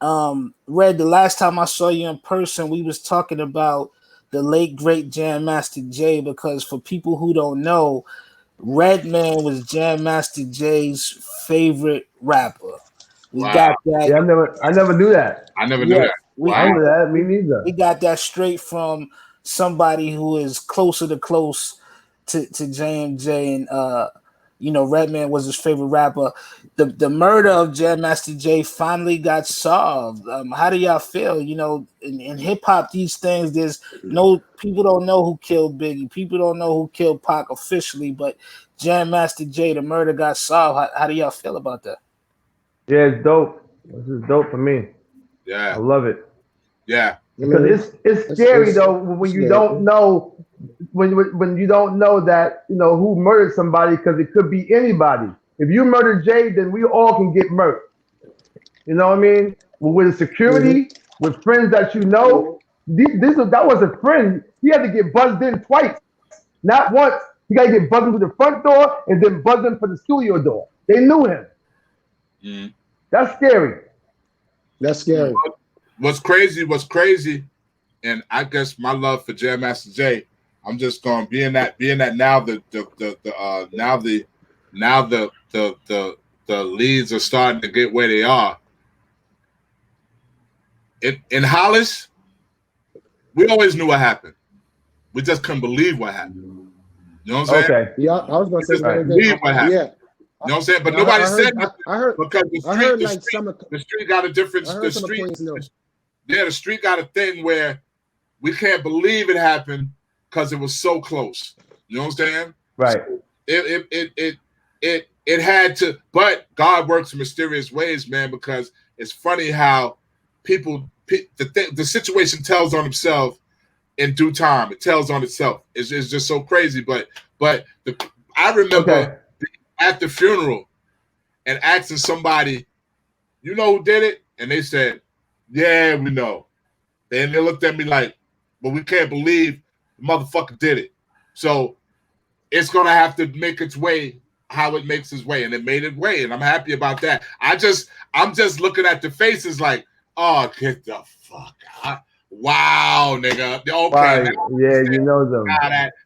Red, the last time I saw you in person, we was talking about the late great Jam Master Jay, because for people who don't know, Redman was Jam Master Jay's favorite rapper. We got that. Yeah, I never knew that. I never knew that. I knew that. Me neither. We got that straight from somebody who is close to JMJ, and you know, Redman was his favorite rapper. The murder of Jam Master Jay finally got solved. How do y'all feel? You know, in hip hop, these things, people don't know who killed Biggie. People don't know who killed Pac officially, but Jam Master Jay, the murder got solved. How do y'all feel about that? Yeah, it's dope. This is dope for me. Yeah, I love it. Yeah, because it's scary though when you don't know when you don't know that who murdered somebody, because it could be anybody. If you murder Jay, then we all can get murdered. You know what I mean? With security, with friends that you know. That was a friend. He had to get buzzed in twice, not once. He got to get buzzed into the front door and then buzzed in for the studio door. They knew him. Mm. That's scary. That's scary. What's crazy, and I guess my love for Jam Master Jay, I'm just going being that now the leads are starting to get where they are. In Hollis, we always knew what happened. We just couldn't believe what happened. You know what I'm saying? Okay. Yeah, I was going to say believe what happened. Yeah. You know what I'm saying? But nobody said that. I heard because the street got a different. The street got a thing where we can't believe it happened because it was so close. You know what I'm saying? Right. So it had to, but God works in mysterious ways, man. Because it's funny how the situation tells on itself in due time. It tells on itself. It's just so crazy. But I remember. Okay. At the funeral and asking somebody, you know who did it? And they said, yeah, we know. Then they looked at me like, but we can't believe the motherfucker did it. So it's going to have to make its way how it makes its way. And it made its way. And I'm happy about that. I'm just looking at the faces like, oh, get the fuck out. Wow, nigga. Okay, Right. now Yeah, you know them.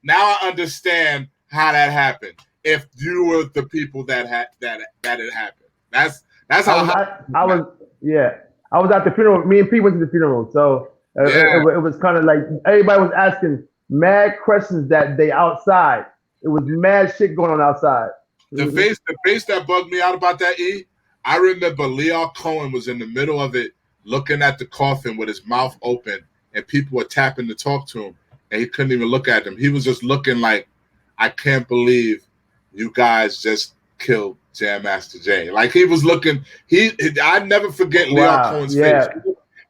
now I understand how that happened. If you were the people that it happened, that's how I was at the funeral. Me and Pete went to the funeral, so yeah. it was kind of like everybody was asking mad questions that day outside. It was mad shit going on outside. The face that bugged me out about that I remember Leo Cohen was in the middle of it, looking at the coffin with his mouth open, and people were tapping to talk to him, and he couldn't even look at them. He was just looking like, I can't believe you guys just killed Jam Master Jay. Like he was looking. I never forget Leo Cohen's face.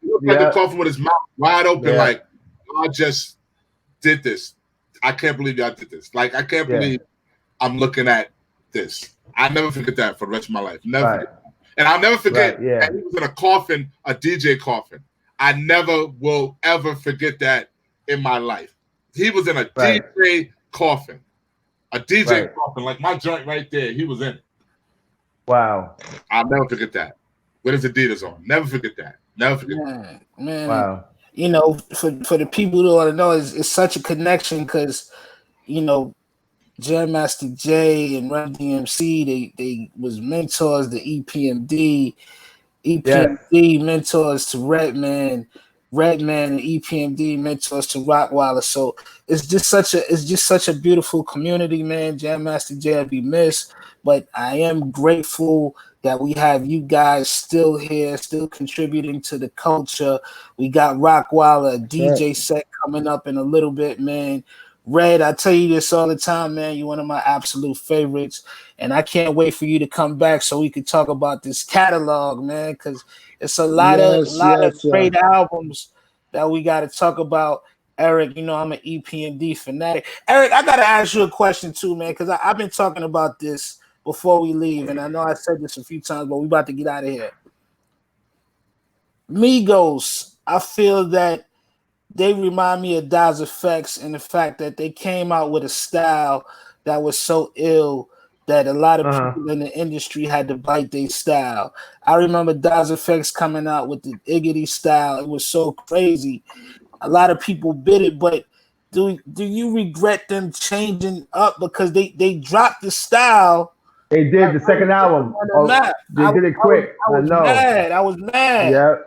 He looked at the coffin with his mouth wide open, like I just did this. I can't believe y'all did this. Like I can't believe I'm looking at this. I never forget that for the rest of my life. Never forget. And I'll never forget that he was in a coffin, a DJ coffin. I never will ever forget that in my life. He was in a DJ coffin. A DJ coffin, like my joint right there. He was in it. Wow. I'll never forget that. With his Adidas on. Never forget that. Never forget that. Man. Wow. You know, for the people who want to know, it's such a connection because, you know, Jam Master Jay and Run DMC, they was mentors to EPMD mentors to Redman and EPMD mentors to Rockwilder. So it's just such a beautiful community, man. Jam Master Jay will be missed, but I am grateful that we have you guys still here, still contributing to the culture. We got Rockwilder, a DJ set coming up in a little bit, man. Red, I tell you this all the time, man. You're one of my absolute favorites, and I can't wait for you to come back so we can talk about this catalog, man. Because it's a lot of great albums that we got to talk about. Eric, you know I'm an EPMD fanatic. Eric, I gotta ask you a question too, man, because I've been talking about this before we leave, and I know I said this a few times, but we about to get out of here. Migos, I feel that they remind me of Das Effects in the fact that they came out with a style that was so ill that a lot of people in the industry had to bite their style. I remember Das Effects coming out with the Iggity style. It was so crazy. A lot of people bit it, but do you regret them changing up because they dropped the style? They did the second album. They did it quick. I was mad.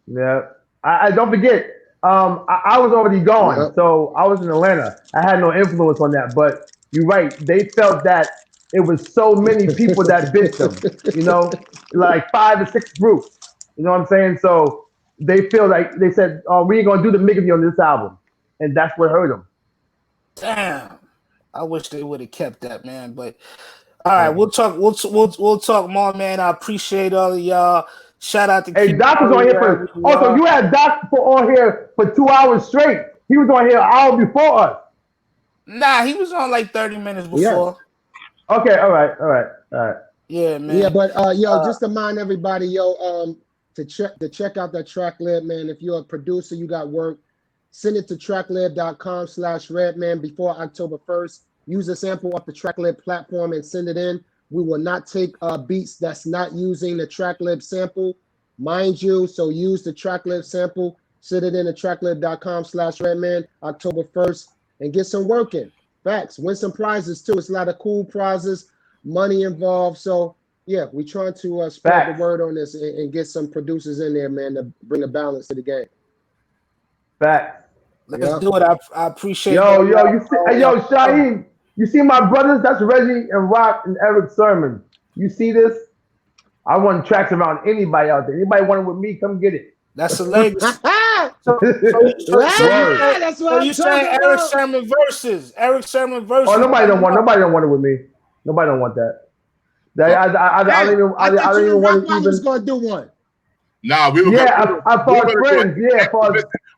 Yeah. I don't forget. I was already gone, so I was in Atlanta. I had no influence on that, but you're right. They felt that it was so many people that bit them, you know, like 5 or 6 groups. You know what I'm saying? So they feel like they said, "Oh, we ain't gonna do the Miggity on this album," and that's what hurt them. Damn, I wish they would have kept that, man. But all right, we'll talk. We'll talk more, man. I appreciate all of y'all. Shout out to Doc was on here for. Also, you had Doc on here for 2 hours straight. He was on here an hour before us. Nah, he was on like 30 minutes before. Okay, all right. Yeah, man. Yeah, but just to remind everybody, to check out that track lib, man. If you're a producer, you got work, send it to tracklib.com/Redman before October 1st. Use a sample off the tracklib platform and send it in. We will not take beats that's not using the tracklib sample, mind you. So use the tracklib sample, send it in to tracklib.com/Redman October 1st, and get some work in. Facts. Win some prizes too. It's a lot of cool prizes, money involved. So yeah, we're trying to spread the word on this and get some producers in there, man, to bring a balance to the game. Facts. Let's do it. I appreciate. Shaheem. You see my brothers? That's Reggie and Rock and Eric Sermon. You see this? I run tracks around anybody out there. Anybody want it with me? Come get it. That's a legacy. So you saying Eric Sermon versus? Oh, nobody don't want it with me. Nobody don't want that. I don't even want to even. Going to do one. Nah, we were. Yeah, I thought friends. Yeah,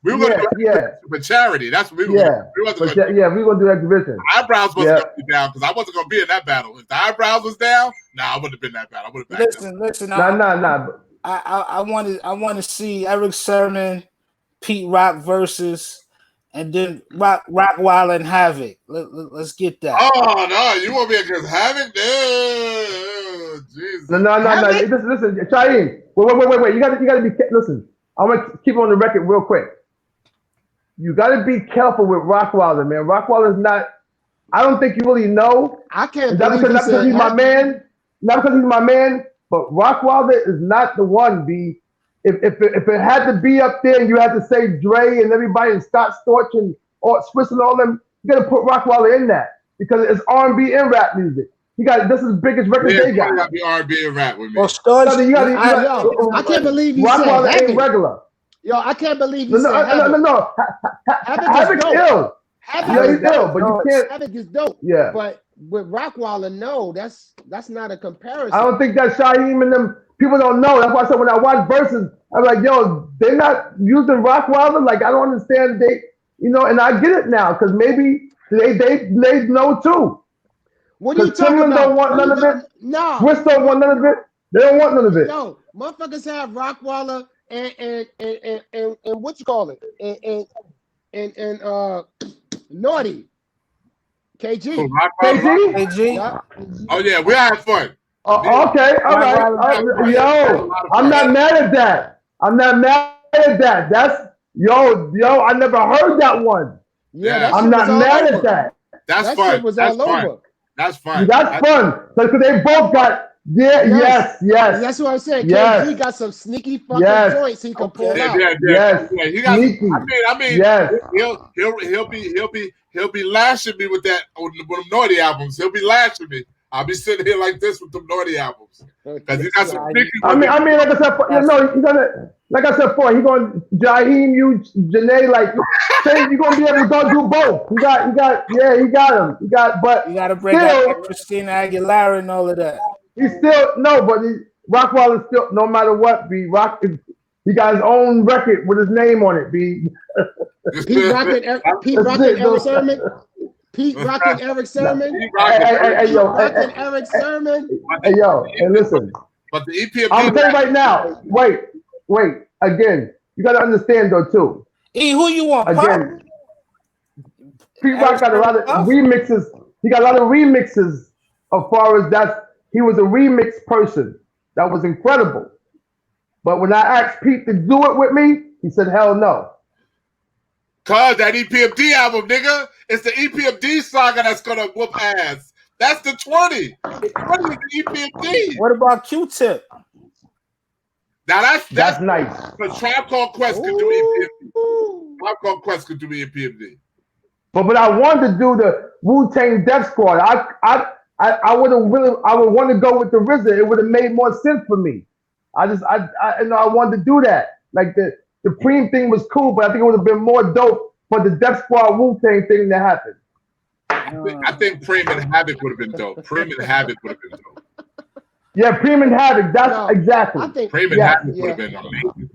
we were going to do for charity. That's what we were. We were going to do exhibition. Eyebrows wasn't going to be down because I wasn't going to be in that battle. If the eyebrows was down, I wouldn't have been that battle. I would have. Listen. Nah. I want to see Eric Sermon, Pete Rock versus, and then Rockwilder and Havoc. Let's get that. Oh no, you want me against Havoc? No, Jesus. No. Listen, Shaheem. Wait. You got to be. Listen, I want to keep on the record real quick. you got to be careful with Rockwilder, man. Rockwilder's not. I don't think you really know. I can't Not believe because he's my man. Not because he's my man. But Rockwilder is not the one. B. If it had to be up there, and you had to say Dre and everybody and Scott Storch and Swiss and all them, you got to put Rockwilder in that because it's R&B and rap music. This is the biggest record they got. Got the R&B and rap with me. Well, Storch, I can't believe you said Rockwilder ain't regular. Yo, I can't believe you said No. Havoc's ill. Yeah, he's ill, but you can't. Havoc is dope. Yeah. But with Rockwilder, no, that's not a comparison. I don't think that Shaheem and them people don't know. That's why I said when I watch Versus, I'm like, yo, they're not using Rockwilder. Like, I don't understand. And I get it now because maybe they know too. What are you talking about? Don't want none of it. No. Swiss don't want none of it. They don't want none of it. No, motherfuckers have Rockwilder and what you call it and Naughty. KG. KG? Yeah. Oh yeah, we had fun. Okay, all right. Yo, I'm not mad at that. That's yo. I never heard that one. Yeah, I'm not mad at that. That's that fun. Shit was That's all fun. over. That's fun. That's fun. Because they both got yes. That's what I'm saying. Yes. KG got some sneaky fucking joints he can pull out. Yes. Yeah, he got. Sneaky. I mean. Yes. He'll be lashing me with that with them Naughty albums. He'll be lashing me. I'll be sitting here like this with them Naughty albums because he got some sneaky. I mean, like I said, he's gonna. Like I said before, he's gonna Jaheim you, Janae, like you're gonna be able to go do both. He got him. But you gotta bring out Christina Aguilera and all of that. He's still Rockwilder still, no matter what, he got his own record with his name on it. Pete Rock and Eric Sermon. Pete Rock and Eric Sermon. Hey, yo, Eric Sermon. Hey, yo, and listen. But the EPMD. I'm telling you right now. Wait. Again, you got to understand though too. Who you want? Again, Pete Rock got a lot of remixes. He got a lot of remixes as far as he was a remix person. That was incredible. But when I asked Pete to do it with me, he said, hell no. Cause that EPMD album, nigga, it's the EPMD saga that's gonna whoop ass. That's the 20. The 20 is the EPMD. What about Q-Tip? Now that's nice. But Tribe Called Quest could do EPMD. Tribe Called Quest could do EPMD. But I wanted to do the Wu-Tang Death Squad. I would want to go with the RZA. It would have made more sense for me. I wanted to do that. Like the Preem thing was cool, but I think it would have been more dope for the Death Squad Wu-Tang thing to happen. I think Preem and Havoc would have been dope. Preem and Havoc would have been dope. Yeah, Preem and Havoc. That's exactly. I think Preem and Havoc would have been amazing.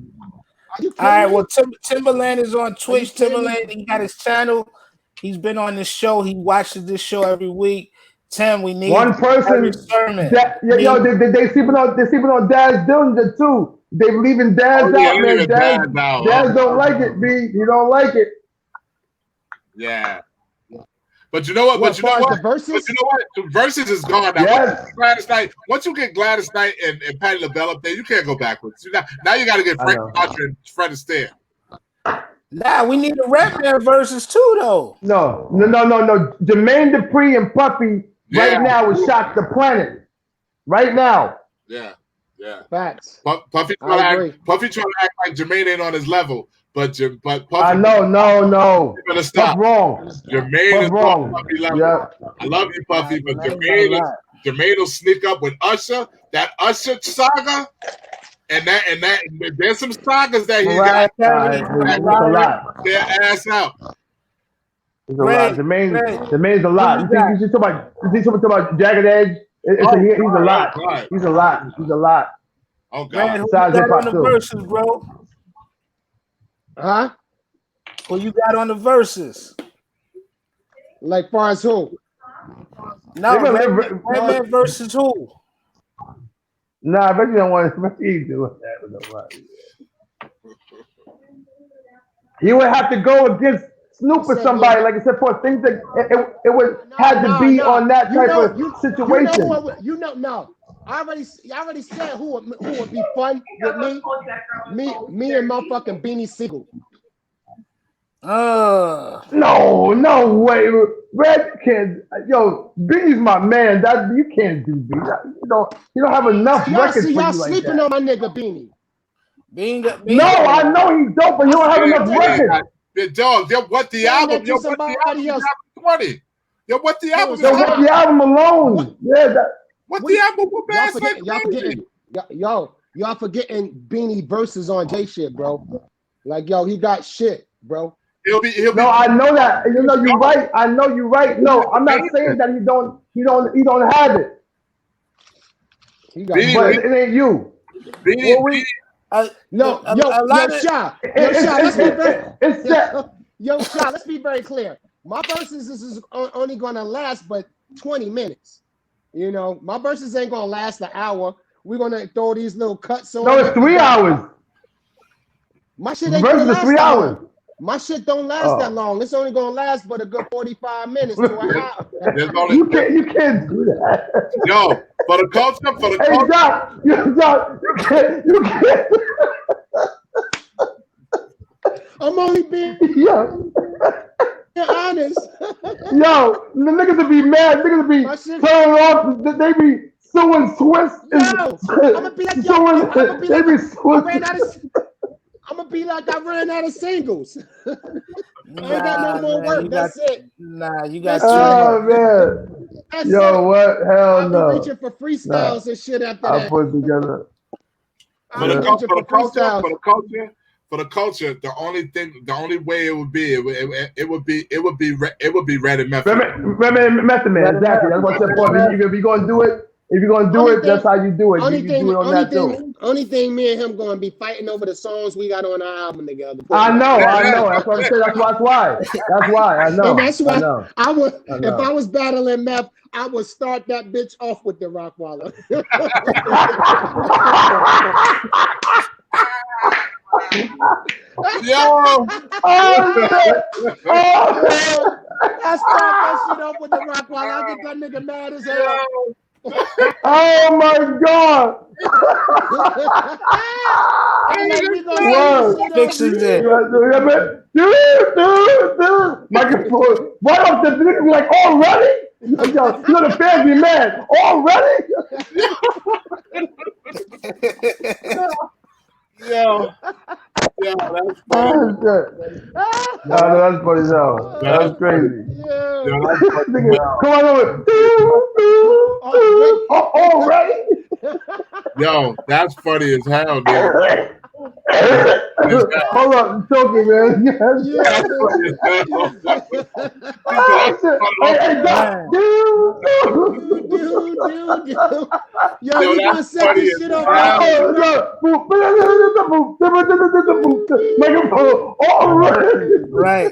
All right. Well, Timberland is on Twitch. Timberland, he got his channel. He's been on this show. He watches this show every week. Tim, we need one person. They sleeping on Daz Dillinger too. They leaving Daz out, man. Daz don't like it, B. He don't like it. Yeah. But you know what? The Versus is gone now. Yes. Gladys Knight. Once you get Gladys Knight and Patti LaBelle up there, you can't go backwards. Now you got to get Frank Sinatra and Fred Astaire. Nah, we need a Redman versus too, though. No. Jermaine Dupri and Puffy right now would shock the planet. Right now. Yeah. Facts. Puffy trying to act like Jermaine ain't on his level. But Puffy, no. Better stop. That's wrong. Jermaine is wrong. Puffy level. Yeah. I love you, Puffy, but Jermaine will sneak up with Usher. That Usher saga, and there's some sagas that he got. Their ass out. It's a lot. Jermaine's a lot. You think talking about Jagged Edge? He's a lot. He's a lot. Oh God. Who you got on the verses, bro? Huh? Who you got on the verses? Like far as who? No, Redman versus who? Nah, Reggie don't want to do that with nobody. He would have to go against Snoop or somebody, like I said, for things that it would have to be on that type of situation. I already said who would be fun with me. Me and motherfucking Beanie Siegel. No way. Red can't. Yo, Beanie's my man. That you can't do Beanie. You don't have enough records for y'all you like sleeping that. on my nigga Beanie. No, I know he dope, but you don't have enough records. Dog, what the album? Yo, what the album? Else. 20. Yo, what the album? Yo, what the album alone? What the album? Y'all forgetting Beanie verses on J shit, bro. Like, yo, he got shit, bro. He'll be. No, I know that. You know you're right. I know you're right. No, I'm not saying that he don't have it. He got Beanie, but it ain't you. Beanie, Sha, let's be very clear. My verses is only gonna last but 20 minutes. You know, my verses ain't gonna last an hour. We're gonna throw these little cuts on. No, it's 3 hours. My shit ain't gonna last 3 hours. My shit don't last that long. It's only gonna last but a good 45 minutes to an hour. You can't do that. Yo, for the culture. Hey, Doc, you can't. I'm only being honest. Yo, the niggas will be mad. Niggas will be turning off. They be suing Swiss. I'm gonna be like, I'm gonna be like, I ran out of singles. I ain't got no more work. That's it. Nah, you got. Oh man. That's Yo, it. what? Hell no. I'm reaching for freestyles and shit after that. I'll put it together. For the culture, the only way it would be Red and Method. Redman, Method Man, exactly. That's what I said. If you're gonna do it, that's how you do it. You do it on that too. Only thing me and him gonna be fighting over the songs we got on our album together. I know. That's what I'm saying. That's why. I know. And that's why I would. I know. If I was battling Meth, I would start that bitch off with the Rockwilder. Yo! I start that shit off with the Rockwilder. I get that nigga mad as hell. Oh my God! Fixes it. Microphone. Why don't the nigga be like already? Yo, the fans be mad already. Yo, that's funny. That's funny though. That's crazy. Yo, that's funny. Come on over. Already? Yo, that's funny as hell, dude. Hold up, I'm choking, man. That's funny as hell. Yo, you gonna set this shit up? Right.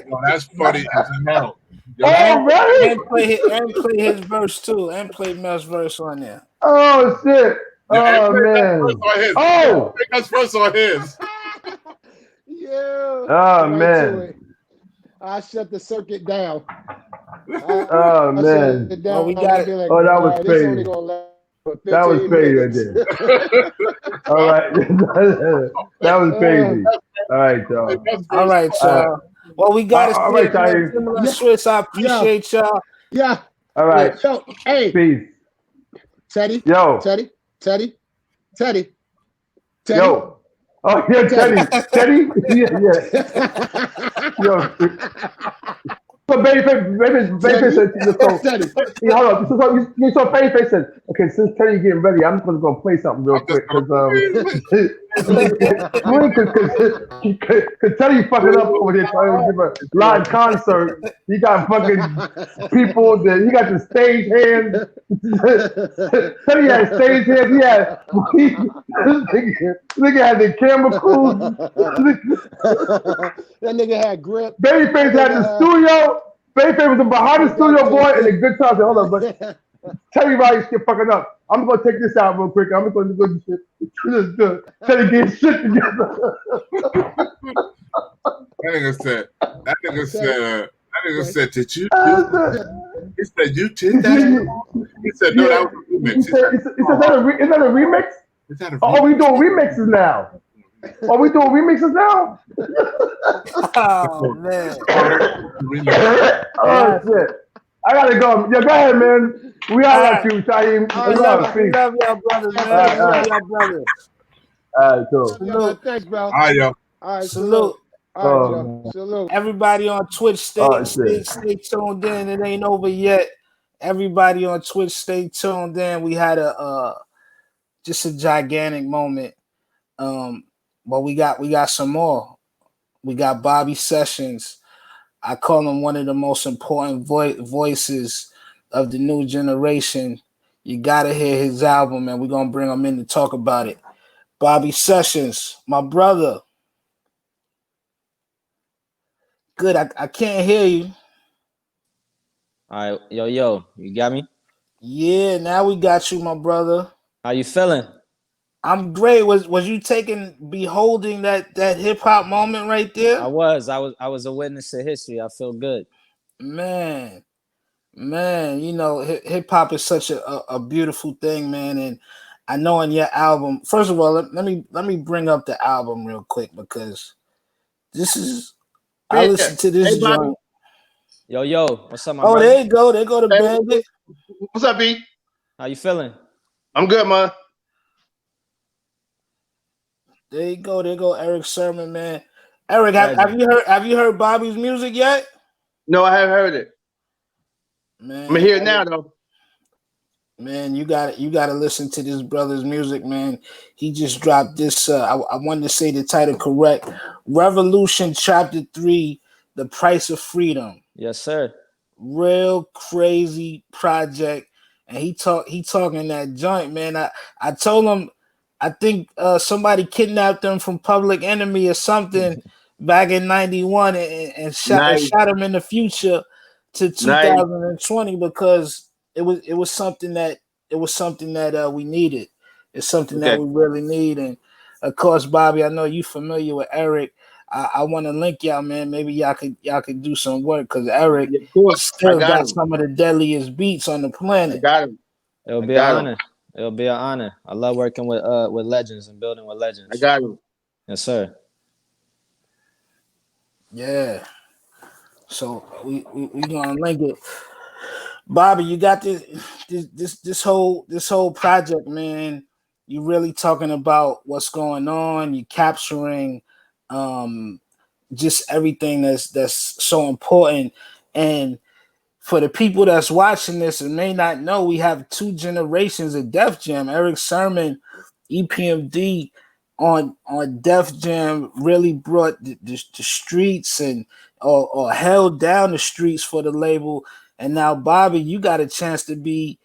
Yo, that's funny as hell. And play his verse too, and play Mel's verse on there. Oh shit! Oh man! Oh, that's first on his. Yeah. Oh man! I shut the circuit down. Oh man! Oh, we got it. Oh, that was crazy. That was crazy right there. All right, that was crazy. All right, y'all. All right, y'all. Well, we got all right, similar Swiss. I appreciate y'all. Yeah. All right. Yo, hey. Peace. Teddy. Yo. Teddy. Yo. Oh yeah, Teddy. Yeah. Yo. So Babyface said, hold up. So Babyface said, okay, since Teddy's getting ready, I'm just gonna play something real quick because Teddy fucking up over there trying to give a live concert. He got fucking people that he got the stage hands. Teddy had stage hands. Nigga had the camera crew. That nigga had grip. Babyface had the studio. Babyface was behind the studio boy and the good time. Hold on, but Teddy Riley shit fucking up. I'm gonna take this out real quick. I'm gonna go do shit. Teddy get shit together. That nigga said, did you do that? He said, you did that? He said, no, that was a remix. Is that a remix? Is that a remix? Oh, we doing remixes now. Oh, we doing remixes now? Oh man. Oh shit! I gotta go. Yeah, go ahead, man. We all All at right. you, Taim. All We right, love Love, bro. we peace. love y'all brothers, Yes, man. All sir. We right, all love right, y'all brothers. all right, cool. Love y'all, man. Salute. Thanks, bro. All right, yo. All right, Salute. salute. All right, Joe. Oh, Salute. Everybody on Twitch, oh shit. stay tuned in. It ain't over yet. Everybody on Twitch, stay tuned in. We had a just a gigantic moment. But we got some more. We got Bobby Sessions. I call him one of the most important voices of the new generation. You gotta hear his album, and we're gonna bring him in to talk about it. Bobby Sessions, my brother. Good. I can't hear you. All right, yo, you got me? Yeah, now we got you, my brother. How you feeling? I'm great. Was you beholding that hip hop moment right I there? was a witness to history. I feel good. Man, man, you know, hip hop is such a beautiful thing, man. And I know in your album, first of all, let me bring up the album real quick because this is I Yeah. listened to Hey, this Bobby. joint. Yo, what's up, my Oh, brother? there you go. There go the Hey, bandit. what's up, B? How you feeling? I'm good, man. There you go. There go Eric Sermon, man. Eric, Reggie. have you heard Bobby's music yet? No, I haven't heard it. I'm Man, here now, though. man, you got to listen to this brother's music, man. He just dropped this. I wanted to say the title correct. Revolution Chapter 3: The Price of Freedom. Yes, sir. Real crazy project, and he talking that joint, man. I told him I think somebody kidnapped him from Public Enemy or something back in '91 and Nice, shot him in the future to nice. 2020 because it was something that we needed. It's something that Okay. we really need, and of course, Bobby, I know you familiar with Eric. I want to link y'all, man. Maybe y'all could do some work because Eric Yeah, of course. I still got got him. some of the deadliest beats on the I planet. got him. It'll I be an got him. honor. It'll be an honor. I love working with legends and building with I legends. got him. Yes, sir. Yeah. So we gonna link it. Bobby, you got this whole project, man. You really talking about what's going on. You capturing um just everything that's so important. And for the people that's watching this and may not know, we have two generations of Def Jam. Eric Sermon, EPMD on Def Jam really brought the streets and or held down the streets for the label. And now, Bobby, you got a chance to be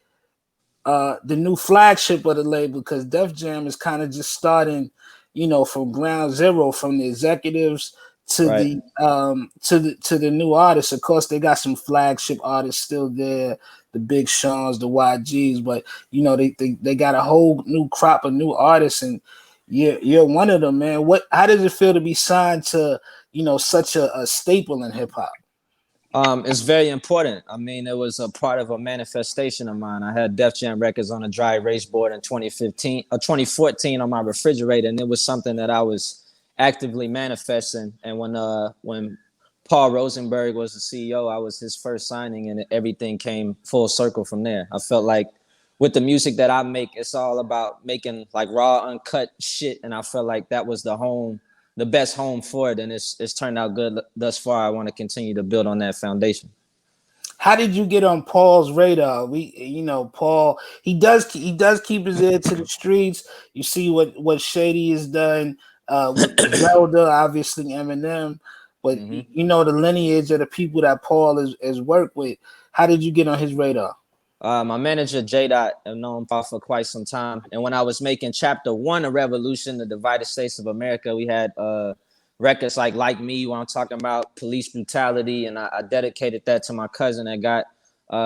the new flagship of the label because Def Jam is kind of just starting, you know, from ground zero, from the executives to Right. to the new artists. Of course, they got some flagship artists still there, the Big Sean's, the YGs, but you know they got a whole new crop of new artists, and you're one of them, man. How does it feel to be signed to such a staple in hip hop? It's very important. I mean, it was a part of a manifestation of mine. I had Def Jam Records on a dry erase board in 2014 on my refrigerator, and it was something that I was actively manifesting. And when Paul Rosenberg was the CEO, I was his first signing, and everything came full circle from there. I felt like with the music that I make, it's all about making like raw, uncut shit, and I felt like that was the best home for it, and it's turned out good thus far. I want to continue to build on that foundation. How did you get on Paul's radar? Paul, he does keep his ear to the streets. You see what Shady has done with Zelda, obviously Eminem, but you know the lineage of the people that Paul has worked with. How did you get on his radar? My manager J Dot, I've known Paul for quite some time, and when I was making Chapter 1 of Revolution, the Divided States of America, we had records like Me, where I'm talking about police brutality, and I dedicated that to my cousin that got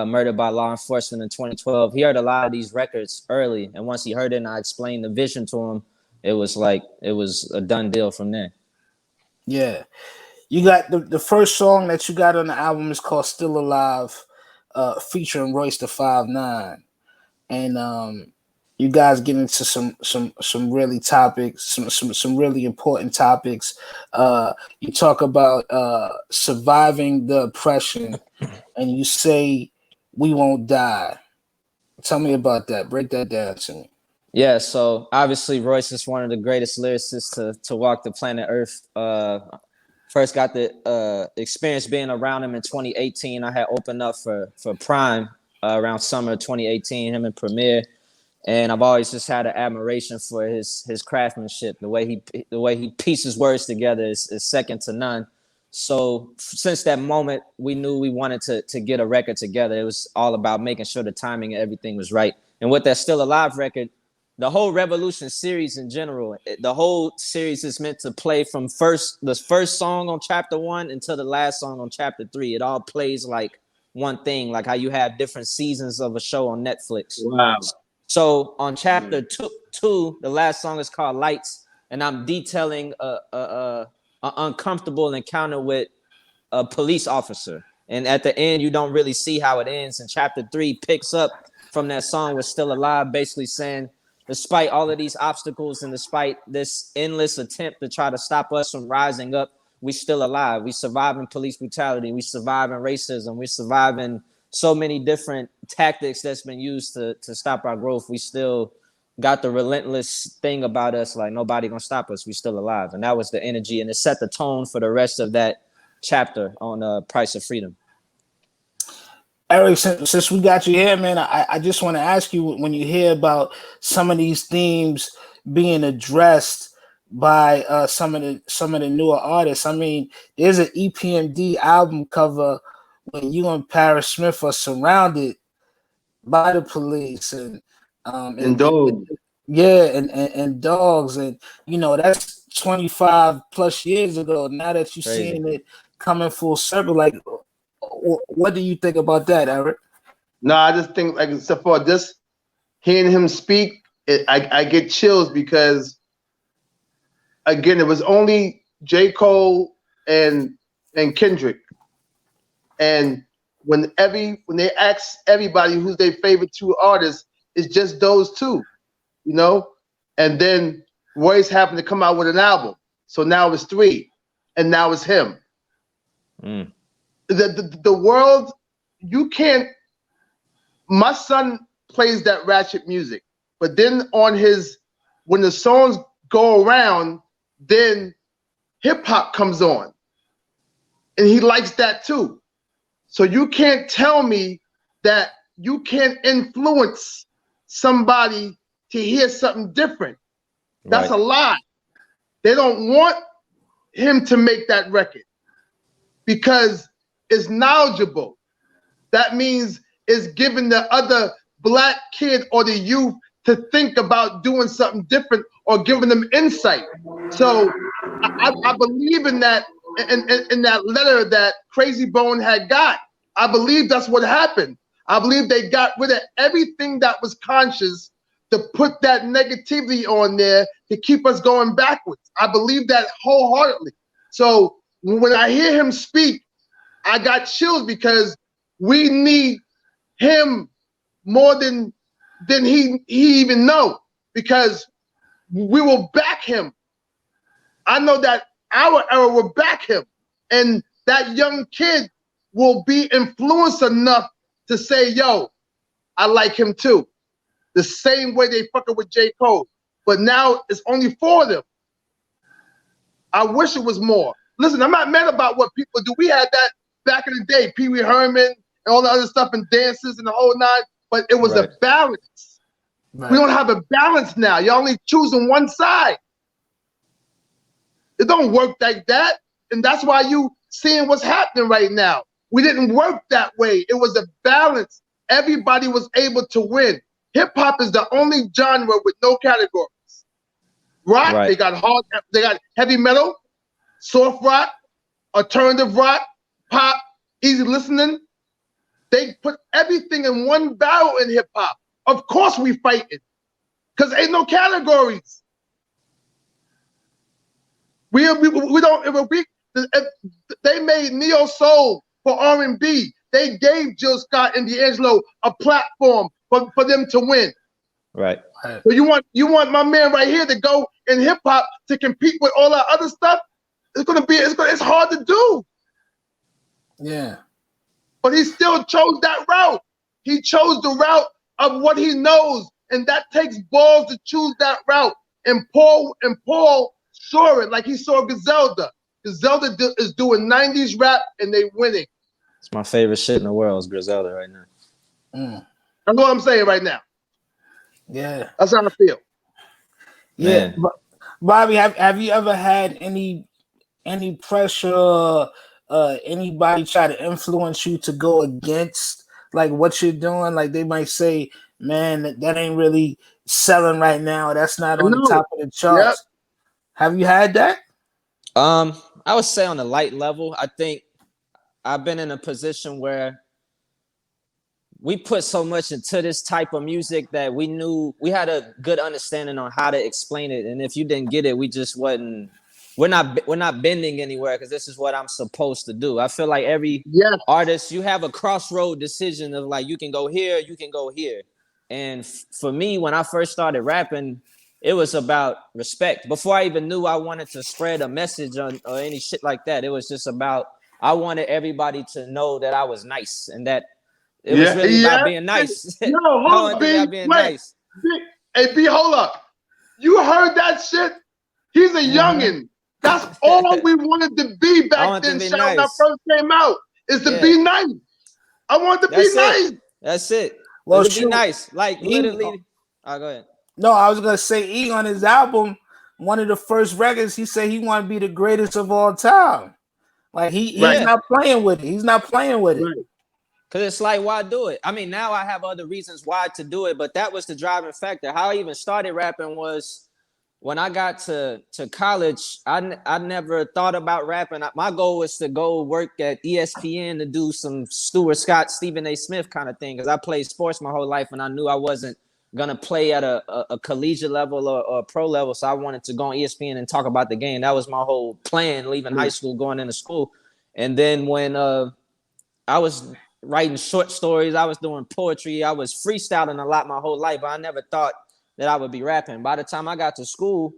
murdered by law enforcement in 2012. He heard a lot of these records early, and once he heard it and I explained the vision to him, it was a done deal from there. Yeah. You got the first song that you got on the album is called Still Alive, featuring Royce the 5'9". And You guys get into some really topics, some really important topics. You talk about surviving the oppression, and you say we won't die. Tell me about that. Break that down to me. Yeah, so obviously Royce is one of the greatest lyricists to walk the planet Earth. First got the experience being around him in 2018. I had opened up for Prime around summer of 2018, him and Premier. And I've always just had an admiration for his craftsmanship. The way he pieces words together is second to none. So since that moment, we knew we wanted to get a record together. It was all about making sure the timing and everything was right. And with that Still Alive record, the whole Revolution series in general, the whole series is meant to play from the first song on chapter 1 until the last song on chapter 3. It all plays like one thing, like how you have different seasons of a show on Netflix. Wow. So on chapter two, the last song is called Lights, and I'm detailing a uncomfortable encounter with a police officer. And at the end, you don't really see how it ends. And chapter 3 picks up from that song with Still Alive, basically saying, despite all of these obstacles and despite this endless attempt to try to stop us from rising up, we still alive. We survive in police brutality. We survive in racism. We survive in so many different tactics that's been used to stop our growth. We still got the relentless thing about us, like nobody gonna stop us. We still alive. And that was the energy, and it set the tone for the rest of that chapter on Price of Freedom. Eric, since we got you here, man, I just want to ask you, when you hear about some of these themes being addressed by some of the newer artists. I mean, there's an EPMD album cover when you and Paris Smith are surrounded by the police and dogs. And dogs, and that's 25 plus years ago. Now that you're seeing it coming full circle, like, what do you think about that, Eric? No, I just think, like, except for just hearing him speak, I get chills because, again, it was only J. Cole and Kendrick. And when they ask everybody who's their favorite two artists, it's just those two, And then Royce happened to come out with an album, so now it's 3, and now it's him. The world, you can't. My son plays that ratchet music, but then when the songs go around, then hip hop comes on, and he likes that too. So you can't tell me that you can't influence somebody to hear something different. That's a lie. They don't want him to make that record because it's knowledgeable. That means it's giving the other black kid or the youth to think about doing something different or giving them insight. So I believe in that. In that letter that Crazy Bone had got, I believe that's what happened. I believe they got rid of everything that was conscious to put that negativity on there to keep us going backwards. I believe that wholeheartedly. So when I hear him speak, I got chills because we need him more than he even know, because we will back him. I know that our era will back him, and that young kid will be influenced enough to say, yo, I like him too. The same way they fucking with J. Cole. But now it's only 4 of them. I wish it was more. Listen, I'm not mad about what people do. We had that back in the day, Pee Wee Herman and all the other stuff and dances and the whole 9, but it was a balance. We don't have a balance now. You're only choosing one side. It don't work like that. And that's why you seeing what's happening right now. We didn't work that way. It was a balance. Everybody was able to win. Hip hop is the only genre with no categories. Rock, they got heavy metal, soft rock, alternative rock, pop, easy listening. They put everything in one barrel in hip hop. Of course we fighting, because ain't no categories. We don't. If they made neo soul for R&B. They gave Jill Scott and D'Angelo a platform for them to win. Right. So you want my man right here to go in hip hop to compete with all that other stuff? It's hard to do. Yeah. But he still chose that route. He chose the route of what he knows, and that takes balls to choose that route. And Paul saw it like he saw Griselda. Griselda is doing 90s rap, and they winning. It's my favorite shit in the world is Griselda right now. That's what I'm saying right now. Yeah. That's how I feel. Yeah. Bobby, have you ever had any pressure, anybody try to influence you to go against like what you're doing? Like they might say, man, that ain't really selling right now. That's not on the top of the charts. Yep. Have you had that? I would say on a light level. I think I've been in a position where we put so much into this type of music that we knew we had a good understanding on how to explain it. And if you didn't get it, we just wasn't. We're not bending anywhere because this is what I'm supposed to do. I feel like every artist, you have a crossroad decision of like, you can go here, you can go here. And for me, when I first started rapping, it was about respect. Before I even knew I wanted to spread a message or any shit like that, it was just about, I wanted everybody to know that I was nice and that it was really about being nice. No, hold up, B. Nice. Hey, B, hold up. You heard that shit? He's a youngin'. That's all we wanted to be back then. When I first came out, is to be nice. I want to be nice. That's it. Well, to be nice. Like literally. Go ahead. No, I was gonna say E on his album, one of the first records, he said he wanted to be the greatest of all time. Like he's not playing with it. He's not playing with it. Right. Cause it's like, why do it? I mean, now I have other reasons why to do it, but that was the driving factor. How I even started rapping was when I got to college. I never thought about rapping. My goal was to go work at ESPN to do some Stuart Scott, Stephen A. Smith kind of thing. Because I played sports my whole life, and I knew I wasn't gonna play at a collegiate level or a pro level. So I wanted to go on ESPN and talk about the game. That was my whole plan, leaving high school, going into school. And then when I was writing short stories, I was doing poetry, I was freestyling a lot my whole life, but I never thought that I would be rapping. By the time I got to school,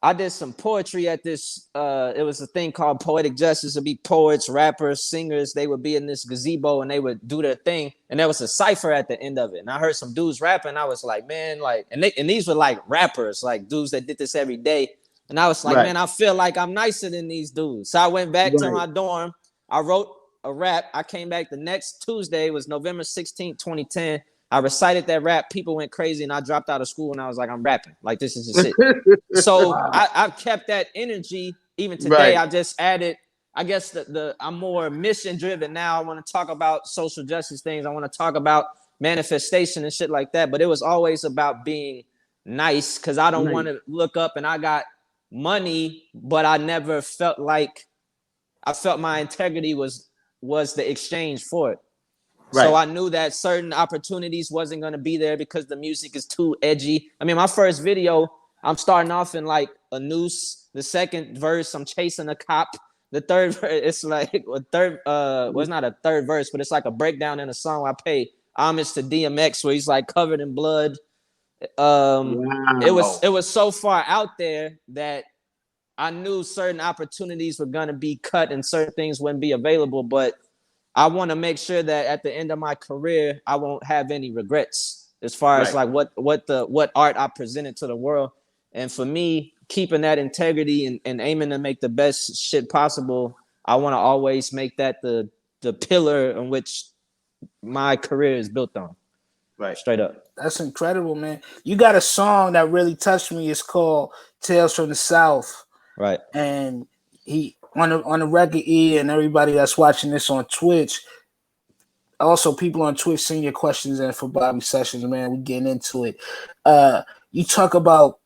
I did some poetry at this, it was a thing called Poetic Justice. It'd be poets, rappers, singers. They would be in this gazebo and they would do their thing. And there was a cipher at the end of it. And I heard some dudes rapping. I was like, man, like, and these were like rappers, like dudes that did this every day. And I was like, man, I feel like I'm nicer than these dudes. So I went back to my dorm. I wrote a rap. I came back the next Tuesday. It was November 16th, 2010. I recited that rap. People went crazy, and I dropped out of school. And I was like, I'm rapping. Like, this is just it. So I've kept that energy even today. I just added. I guess I'm more mission driven now. I want to talk about social justice things. I want to talk about manifestation and shit like that. But it was always about being nice because I don't want to look up and I got money, but I never felt like I felt my integrity was the exchange for it. So I knew that certain opportunities wasn't going to be there because the music is too edgy. I mean, my first video, I'm starting off in like a noose. The second verse, I'm chasing a cop. The third verse, it's like a third, it's not a third verse, but it's like a breakdown in a song. I pay homage to DMX where he's like covered in blood. It was so far out there that I knew certain opportunities were going to be cut and certain things wouldn't be available, but I want to make sure that at the end of my career, I won't have any regrets as far as like what art I presented to the world. And for me, keeping that integrity and aiming to make the best shit possible, I want to always make that the pillar on which my career is built on. Right. Straight up. That's incredible, man. You got a song that really touched me. It's called Tales from the South. Right. And he on the record E and everybody that's watching this on Twitch. Also, people on Twitch send your questions in for Bobby Sessions, man. We getting into it. You talk about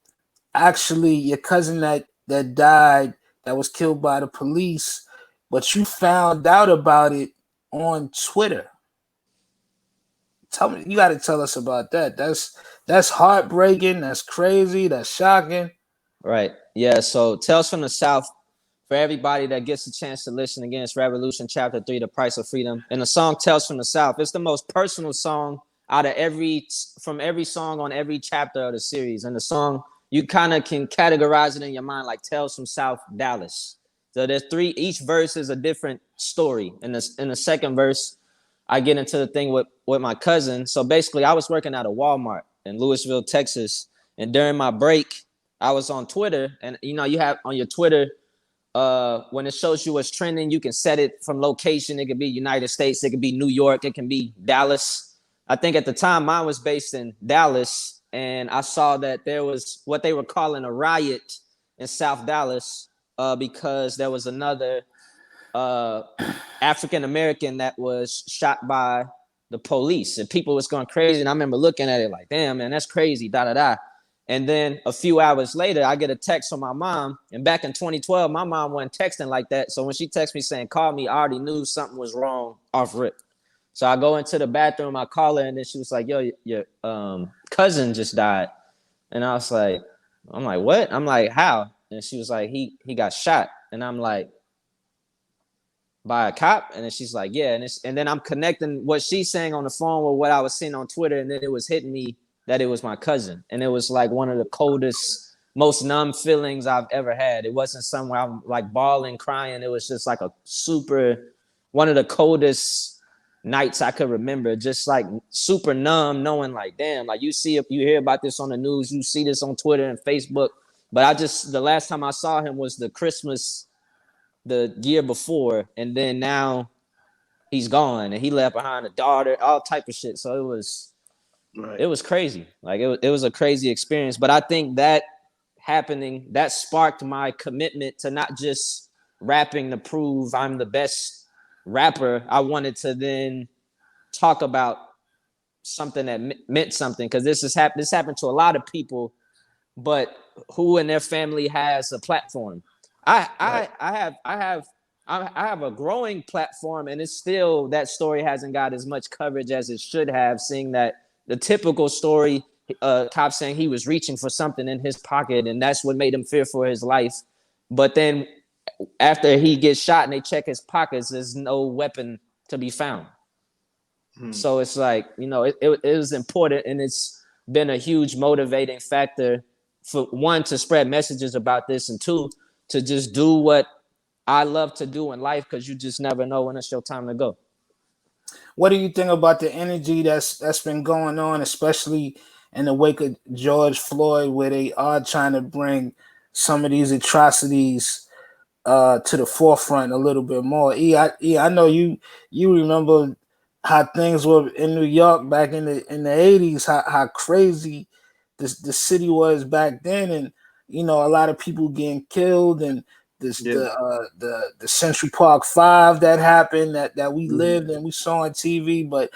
actually your cousin that died, that was killed by the police, but you found out about it on Twitter. Tell me, you got to tell us about that. That's heartbreaking. That's crazy. That's shocking. Right. Yeah. So Tales from the South, for everybody that gets a chance to listen again, it's Revolution Chapter 3, The Price of Freedom. And the song Tales from the South, it's the most personal song out of from every song on every chapter of the series. And the song, you kind of can categorize it in your mind like Tales from South Dallas. So there's each verse is a different story. In the second verse, I get into the thing with my cousin. So basically, I was working at a Walmart in Louisville, Texas. And during my break, I was on Twitter. And, you have on your Twitter, when it shows you what's trending, you can set it from location. It could be United States. It could be New York. It can be Dallas. I think at the time mine was based in Dallas. And I saw that there was what they were calling a riot in South Dallas because there was another African-American that was shot by the police. And people was going crazy. And I remember looking at it like, damn, man, that's crazy, da-da-da. And then a few hours later, I get a text from my mom. And back in 2012, my mom wasn't texting like that. So when she texted me saying, call me, I already knew something was wrong off rip. So I go into the bathroom, I call her, and then she was like, yo, your cousin just died. And I'm like, what? I'm like, how? And she was like, he got shot. And I'm like, by a cop? And then she's like, yeah. And then I'm connecting what she's saying on the phone with what I was seeing on Twitter. And then it was hitting me that it was my cousin. And it was like one of the coldest, most numb feelings I've ever had. It wasn't somewhere I'm like bawling, crying. It was just like one of the coldest nights I could remember, just like super numb, knowing like, damn, like you hear about this on the news, you see this on Twitter and Facebook. But the last time I saw him was the Christmas, the year before. And then now he's gone and he left behind a daughter, all type of shit. So it was crazy. Like it was a crazy experience. But I think that happening, that sparked my commitment to not just rapping to prove I'm the best rapper. I wanted to then talk about something that meant something, because this happened to a lot of people, but who in their family has a platform. I have a growing platform, and it's still, that story hasn't got as much coverage as it should have, seeing that the typical story, cop saying he was reaching for something in his pocket, and that's what made him fear for his life. But then after he gets shot and they check his pockets, there's no weapon to be found. So it's like, it was important, and it's been a huge motivating factor for one, to spread messages about this, and two, to just do what I love to do in life, because you just never know when it's your time to go. What do you think about the energy that's been going on, especially in the wake of George Floyd, where they are trying to bring some of these atrocities to the forefront a little bit more? I know you remember how things were in New York back in the 80s, how crazy the city was back then, and a lot of people getting killed, and the Central Park 5 that happened, that we lived and we saw on TV. But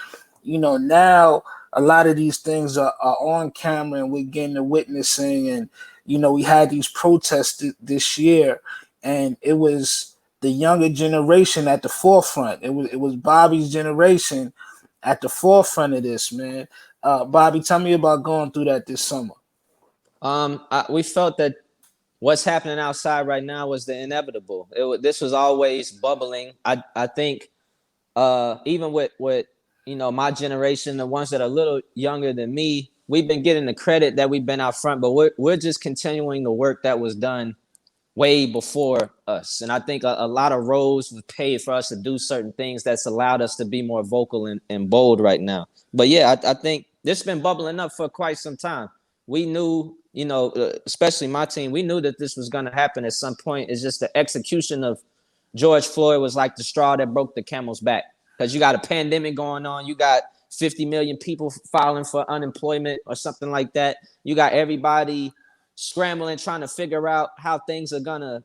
now a lot of these things are on camera, and we're getting to witnessing. And we had these protests this year, and it was the younger generation at the forefront. It was Bobby's generation at the forefront of this, man. Bobby, tell me about going through that this summer. We felt that what's happening outside right now was the inevitable. This was always bubbling. I think even with my generation, the ones that are a little younger than me, we've been getting the credit that we've been out front, but we're just continuing the work that was done way before us. And I think a lot of roads were paved for us to do certain things that's allowed us to be more vocal and bold right now. But yeah, I think this has been bubbling up for quite some time. We knew, especially my team, we knew that this was going to happen at some point. It's just the execution of George Floyd was like the straw that broke the camel's back, because you got a pandemic going on. You got 50 million people filing for unemployment or something like that. You got everybody scrambling, trying to figure out how things are going to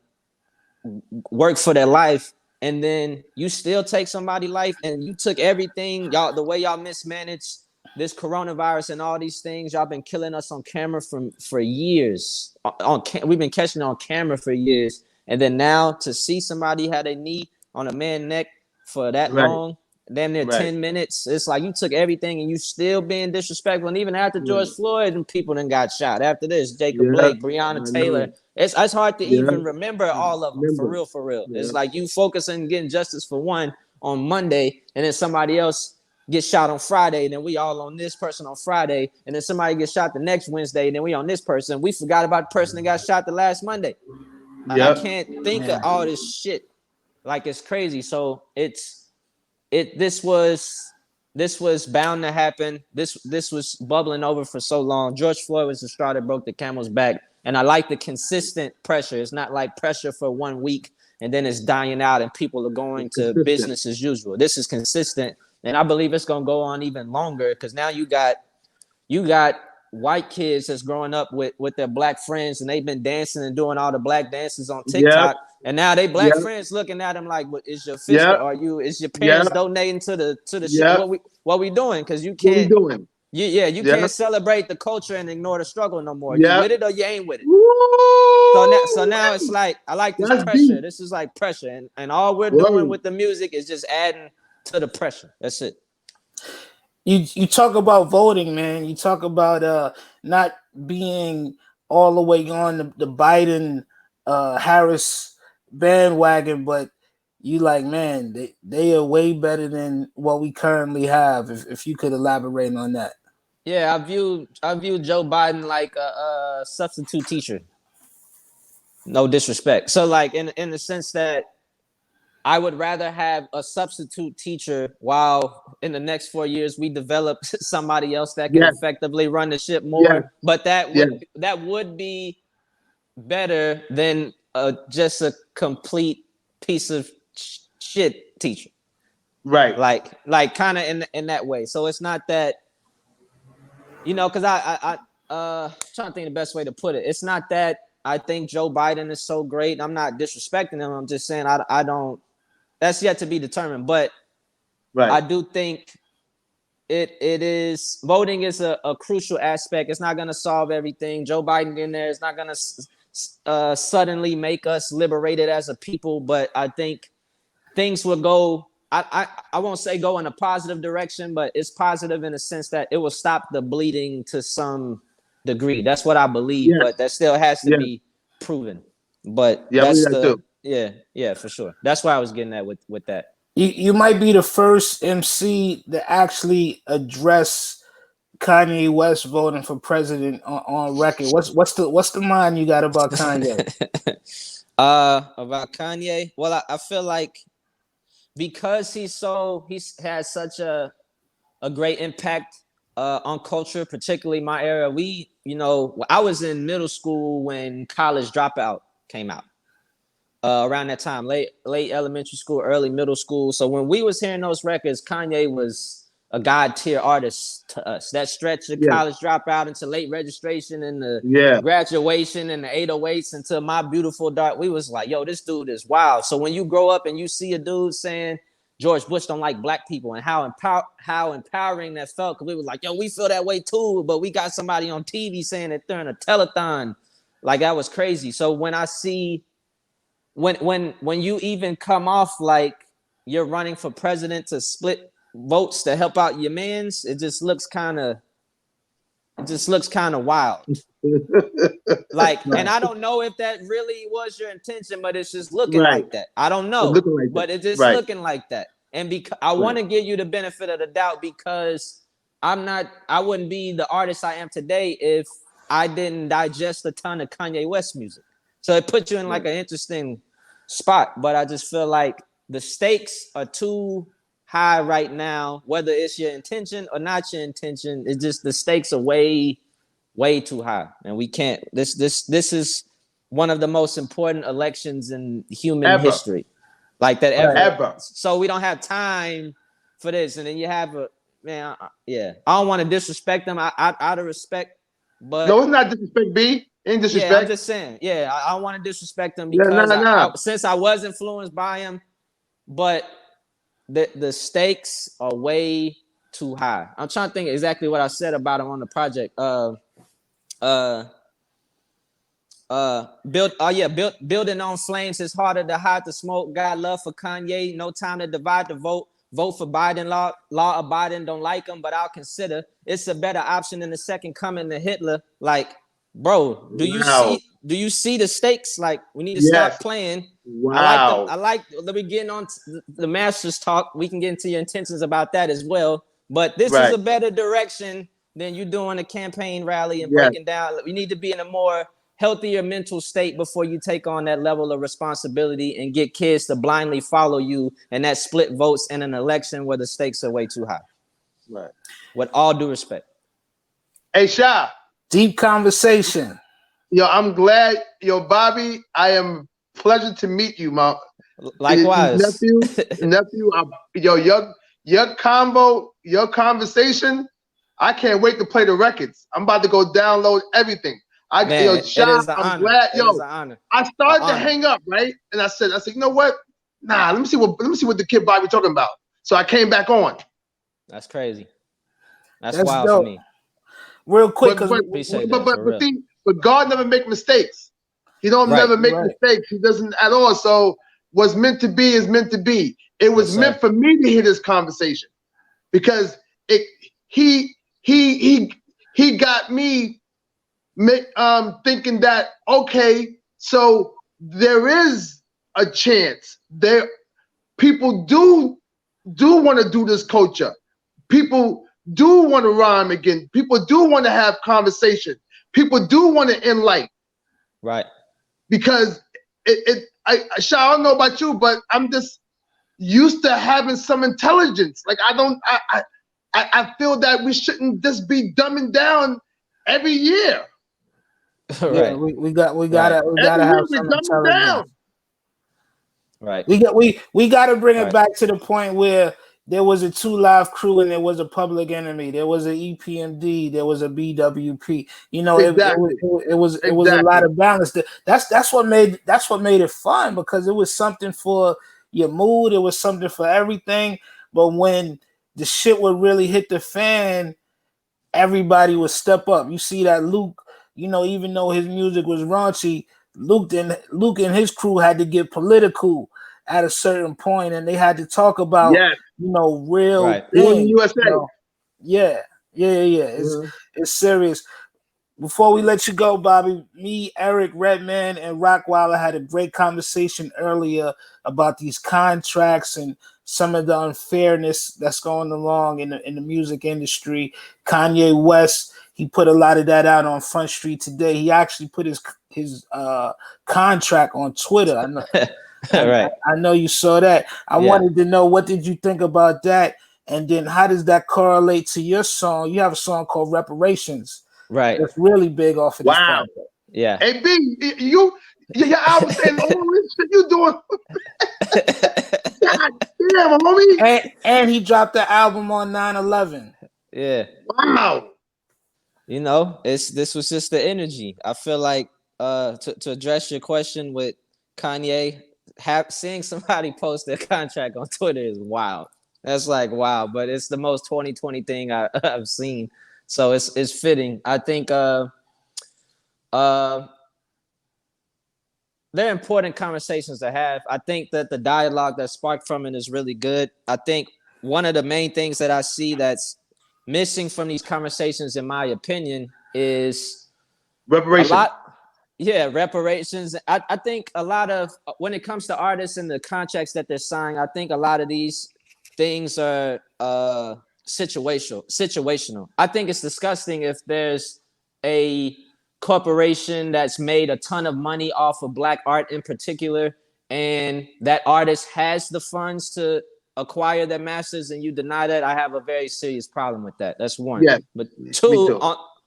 work for their life. And then you still take somebody's life, and you took everything, y'all, the way y'all mismanaged this coronavirus and all these things. Y'all been killing us on camera for years. We've been catching it on camera for years. And then now to see somebody had a knee on a man's neck for that long, damn near 10 minutes. It's like you took everything and you still being disrespectful. And even after George Floyd, and people then got shot. After this, Jacob Blake, Breonna Taylor. It's hard to even remember all of them, for real. Yeah. It's like you focus on getting justice for one on Monday, and then somebody else get shot on Friday, and then we all on this person on Friday, and then somebody gets shot the next Wednesday, and then we on this person. We forgot about the person that got shot the last Monday. Like, I can't think of all this shit. Like, it's crazy. So this was bound to happen. This was bubbling over for so long. George Floyd was the straw that broke the camel's back. And I like the consistent pressure. It's not like pressure for 1 week and then it's dying out and people are going to business as usual. This is consistent. And I believe it's going to go on even longer because now you got white kids that's growing up with their black friends and they've been dancing and doing all the black dances on TikTok. And now they black friends looking at them like, "What is your sister? Is your parents donating to the shit? What we doing? Because you can't. You can't celebrate the culture and ignore the struggle no more. You with it or you ain't with it. So now it's like I like this pressure. This is like pressure, and all we're doing with the music is just adding to the pressure. That's it. You talk about voting, man. You talk about not being all the way on the Biden Harris bandwagon, but you like, man, they are way better than what we currently have. If you could elaborate on that. Yeah, I view Joe Biden like a substitute teacher. No disrespect. So like in the sense that I would rather have a substitute teacher while in the next 4 years we develop somebody else that can effectively run the ship more. But that would be better than just a complete piece of shit teacher. Right. Like kind of in that way. So it's not that, because I trying to think the best way to put it. It's not that I think Joe Biden is so great. I'm not disrespecting him. I'm just saying I don't. That's yet to be determined. But I do think it is voting is a crucial aspect. It's not going to solve everything. Joe Biden in there is not going to suddenly make us liberated as a people. But I think things will go. I won't say go in a positive direction, but it's positive in the sense that it will stop the bleeding to some degree. That's what I believe, but that still has to be proven. But that's for sure. That's why I was getting at with that. You might be the first MC to actually address Kanye West voting for president on record. What's the mind you got about Kanye? About Kanye? Well, I feel like because he's had such a great impact on culture, particularly my era. I was in middle school when College Dropout came out. Around that time, late elementary school, early middle school. So when we was hearing those records, Kanye was a god tier artist to us. That stretch of College Dropout into Late Registration and the Graduation and the 808s into My Beautiful Dark, we was like, yo, this dude is wild. So when you grow up and you see a dude saying George Bush don't like black people and how empowering that felt, because we was like, yo, we feel that way too, but we got somebody on TV saying that they're in a telethon. Like, that was crazy. So when I see when you even come off like you're running for president to split votes to help out your mans, it just looks kind of wild. And I don't know if that really was your intention, but it's just looking like that. I don't know, but it's just looking like that. And because I want to give you the benefit of the doubt, because I wouldn't be the artist I am today if I didn't digest a ton of Kanye West music. So it puts you in like an interesting spot, but I just feel like the stakes are too high right now. Whether it's your intention or not your intention, it's just the stakes are way, way too high, and we can't. This is one of the most important elections in human history, like that ever. So we don't have time for this. And then you have I don't want to disrespect them. Out of respect, but no, it's not disrespect. B. In disrespect. Yeah, I'm just saying. Yeah, I don't want to disrespect him because since I was influenced by him, but the stakes are way too high. I'm trying to think exactly what I said about him on the project. Building on flames is harder to hide the smoke. God love for Kanye. No time to divide the vote. Vote for Biden. Law abiding. Don't like him, but I'll consider. It's a better option than the second coming to Hitler. Like, bro, do you see the stakes? Like, we need to stop playing. Wow. Let me get on the Masters talk. We can get into your intentions about that as well. But this is Right. a better direction than you doing a campaign rally and Yes. breaking down. You need to be in a more healthier mental state before you take on that level of responsibility and get kids to blindly follow you and that split votes in an election where the stakes are way too high. Right. With all due respect. Hey, Sha. Deep conversation. Yo, I'm glad. Yo, Bobby, I am pleasure to meet you, my Likewise. nephew. Yo, your combo, your conversation. I can't wait to play the records. I'm about to go download everything. Man, Sha, it is an I'm honor. glad. It Yo, is an honor. I started to hang up, right? And I said, you know what? Nah, let me see what the kid Bobby talking about. So I came back on. That's crazy. That's That's wild dope. for me. Real quick, but God never make mistakes. He don't never make mistakes. He doesn't at all. So what's meant to be is meant to be. It was meant for me to hear this conversation because he got me thinking that, okay, so there is a chance there. People do want to do this culture. People do want to rhyme again. People do want to have conversation. People do want to end life. Right. Because I don't know about you, but I'm just used to having some intelligence. Like I feel that we shouldn't just be dumbing down every year. Right. Yeah, we gotta have some intelligence. Right. We gotta bring it back to the point where there was a 2 Live Crew and there was a Public Enemy. There was an EPMD. There was a BWP. You know, exactly. it was a lot of balance. That's what made it fun because it was something for your mood. It was something for everything. But when the shit would really hit the fan, everybody would step up. You see that Luke, you know, even though his music was raunchy, Luke and his crew had to get political at a certain point, and they had to talk about, you know, real things. USA. You know? Yeah. It's serious. Before we let you go, Bobby, me, Eric, Redman, and Rockwilder had a great conversation earlier about these contracts and some of the unfairness that's going along in the music industry. Kanye West, he put a lot of that out on Front Street today. He actually put his contract on Twitter. I know, I know you saw that. I wanted to know, what did you think about that? And then how does that correlate to your song? You have a song called Reparations. Right. It's really big off of this project. Yeah. Hey, B, your album saying all this shit you doing. God damn, homie. And he dropped the album on 9/11. Yeah. Wow. You know, this was just the energy. I feel like to address your question with Kanye, seeing somebody post their contract on Twitter is wild. That's like wow, but it's the most 2020 thing I've seen. So it's fitting. I think they're important conversations to have. I think that the dialogue that sparked from it is really good. I think one of the main things that I see that's missing from these conversations, in my opinion, is reparations. Reparations. I think a lot of, when it comes to artists and the contracts that they're signing, I think a lot of these things are situational. I think it's disgusting if there's a corporation that's made a ton of money off of Black art in particular, and that artist has the funds to acquire their masters, and you deny that. I have a very serious problem with that. That's one. Yeah, but two,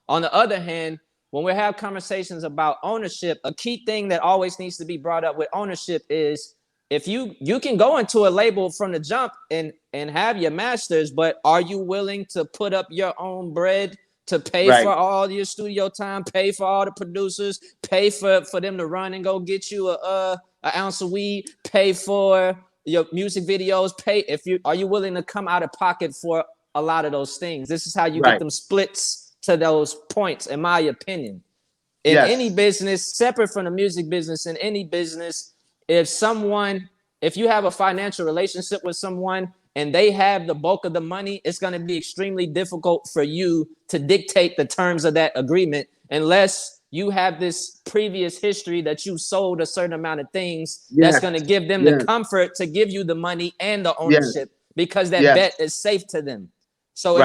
on the other hand, when we have conversations about ownership, a key thing that always needs to be brought up with ownership is, if you can go into a label from the jump and have your masters, but are you willing to put up your own bread to pay for all your studio time, pay for all the producers, pay for them to run and go get you an ounce of weed, pay for your music videos, are you willing to come out of pocket for a lot of those things? This is how you get them splits to those points, in my opinion. In any business, separate from the music business, in any business, if you have a financial relationship with someone and they have the bulk of the money, it's going to be extremely difficult for you to dictate the terms of that agreement unless you have this previous history that you sold a certain amount of things that's going to give them the comfort to give you the money and the ownership because that bet is safe to them. So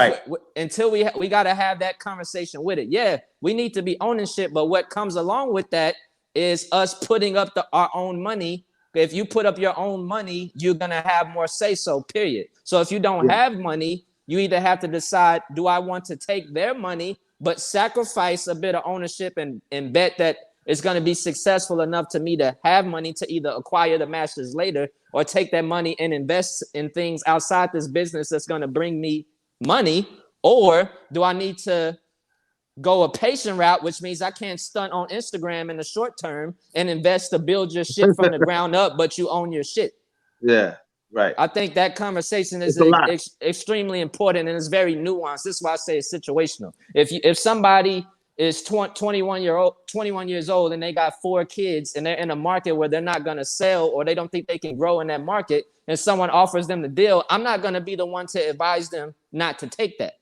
until we got to have that conversation with it. Yeah, we need to be owning shit, but what comes along with that is us putting up our own money. If you put up your own money, you're going to have more say-so, period. So if you don't have money, you either have to decide, do I want to take their money, but sacrifice a bit of ownership and bet that it's going to be successful enough to me to have money to either acquire the masters later or take that money and invest in things outside this business that's going to bring me money? Or do I need to go a patient route, which means I can't stunt on Instagram in the short term and invest to build your shit from the ground up, but you own your shit? Yeah, right. I think that conversation is extremely important, and it's very nuanced. This is why I say it's situational. If somebody is 21 years old and they got 4 kids and they're in a market where they're not going to sell or they don't think they can grow in that market, and someone offers them the deal, I'm not going to be the one to advise them not to take that.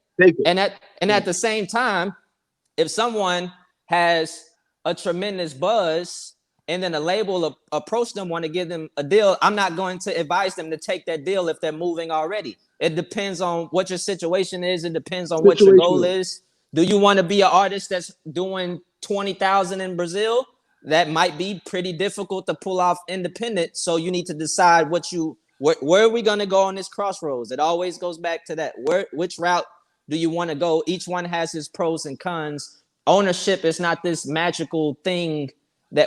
And at the same time, if someone has a tremendous buzz and then a label approach them, want to give them a deal, I'm not going to advise them to take that deal if they're moving already. It depends on what your situation is. It depends on what your goal is. Do you want to be an artist that's doing 20,000 in Brazil? That might be pretty difficult to pull off independent. So you need to decide where are we going to go on this crossroads? It always goes back to that. Which route do you want to go? Each one has its pros and cons. Ownership is not this magical thing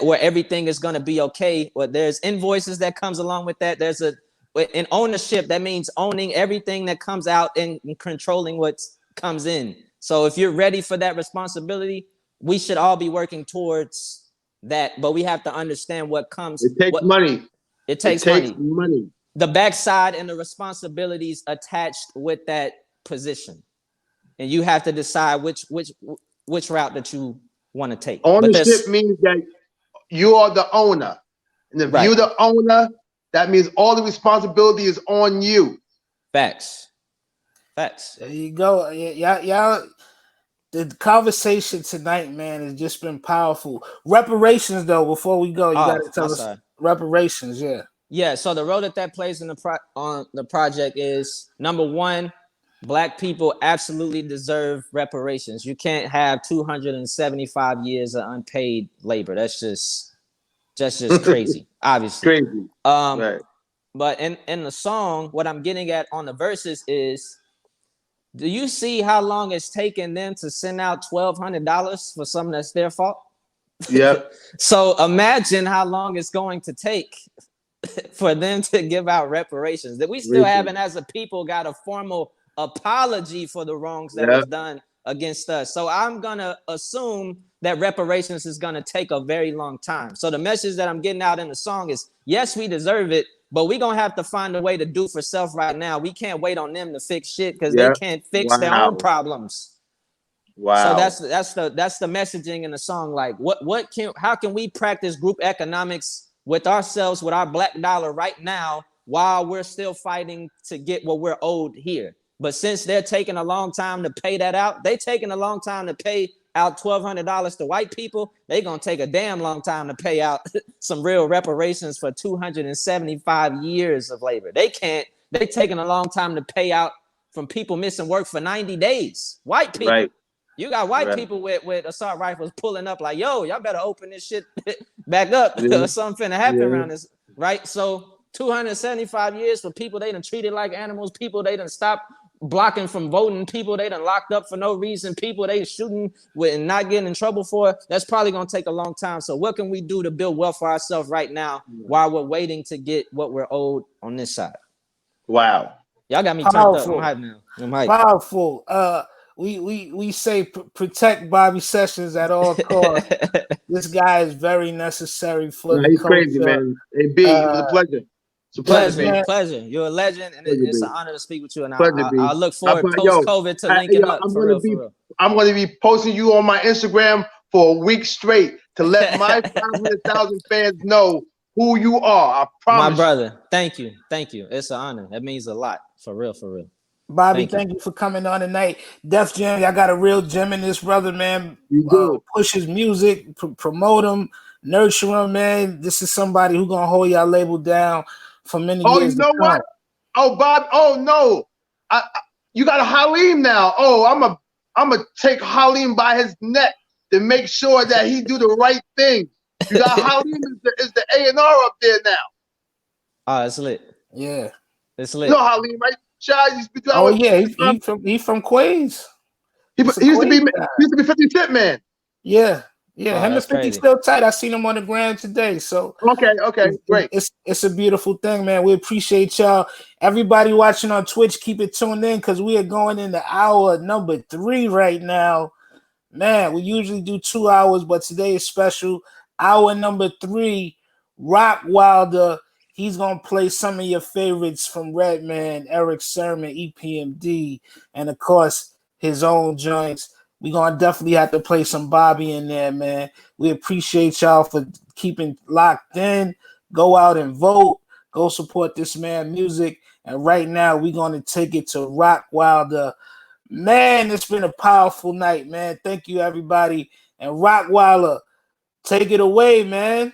where everything is going to be okay. But there's invoices that comes along with that. In ownership, that means owning everything that comes out and controlling what comes in. So if you're ready for that responsibility, we should all be working towards that. But we have to understand what comes. It takes money. It takes money. The backside and the responsibilities attached with that position. And you have to decide which route that you want to take. Ownership means that you are the owner. And if you're the owner, that means all the responsibility is on you. Facts. There you go. Y'all, the conversation tonight, man, has just been powerful. Reparations, though, before we go, you got to tell us reparations, Yeah, so the role that plays in on the project is, number one, Black people absolutely deserve reparations. You can't have 275 years of unpaid labor. That's just crazy, obviously. Crazy. But in the song, what I'm getting at on the verses is, do you see how long it's taken them to send out $1,200 for something that's their fault? Yeah. So imagine how long it's going to take for them to give out reparations. That we still haven't, as a people, got a formal apology for the wrongs that was done against us. So I'm gonna assume that reparations is gonna take a very long time. So the message that I'm getting out in the song is, yes, we deserve it, but we're gonna have to find a way to do for self right now. We can't wait on them to fix shit because they can't fix their own problems. Wow. So that's the messaging in the song. Like, how can we practice group economics with ourselves, with our Black dollar right now, while we're still fighting to get what we're owed here? But since they're taking a long time to pay that out, they taking a long time to pay out $1,200 to white people. They're going to take a damn long time to pay out some real reparations for 275 years of labor. They taking a long time to pay out from people missing work for 90 days. White people. Right. You got white people with assault rifles pulling up like, yo, y'all better open this shit back up or something finna happen around this. Right? So 275 years for people they done treated like animals, people they done stopped blocking from voting, people they done locked up for no reason, people they shooting with and not getting in trouble for. That's probably gonna take a long time. So what can we do to build wealth for ourselves right now while we're waiting to get what we're owed on this side? Wow. Y'all got me turned up. I'm hyped now. I'm hyped. Powerful. We say protect Bobby Sessions at all costs. This guy is very necessary for the he's culture. Crazy, man. Hey, B, it was a pleasure. It's a pleasure. You're a legend, and it's an honor to speak with you. And I look forward post-COVID to linking up. I'm going to be posting you on my Instagram for a week straight to let my 500,000 fans know who you are. I promise. My brother, thank you. It's an honor. That means a lot. For real. Bobby, thank you for coming on tonight. Def Jam, y'all got a real gem in this brother, man. Push his music, promote him, nurture him, man. This is somebody who's gonna hold y'all label down for many years. You know what? Oh, Bob. Oh no. you got a Halim now. Oh, I'm a take Halim by his neck to make sure that he do the right thing. You got Halim is the A&R up there now. Oh, it's lit. Yeah. It's You lit. know Halim, right? Shad used to be Oh yeah, he from Queens. He used to be 50 Cent man. Yeah. Yeah, Oh, him and that's 50 crazy. still tight. I seen him on the ground today. So Okay, great. It's a beautiful thing, man. We appreciate y'all. Everybody watching on Twitch, keep it tuned in because we are going into hour number 3 right now. Man, we usually do 2 hours, but today is special. Hour number 3, Rockwilder. He's gonna play some of your favorites from Redman, Eric Sermon, EPMD, and of course his own joints. We're gonna definitely have to play some Bobby in there, man. We appreciate y'all for keeping locked in. Go out and vote. Go support this man music. And right now, we're gonna take it to Rockwilder. Man, it's been a powerful night, man. Thank you, everybody. And Rockwilder, take it away, man.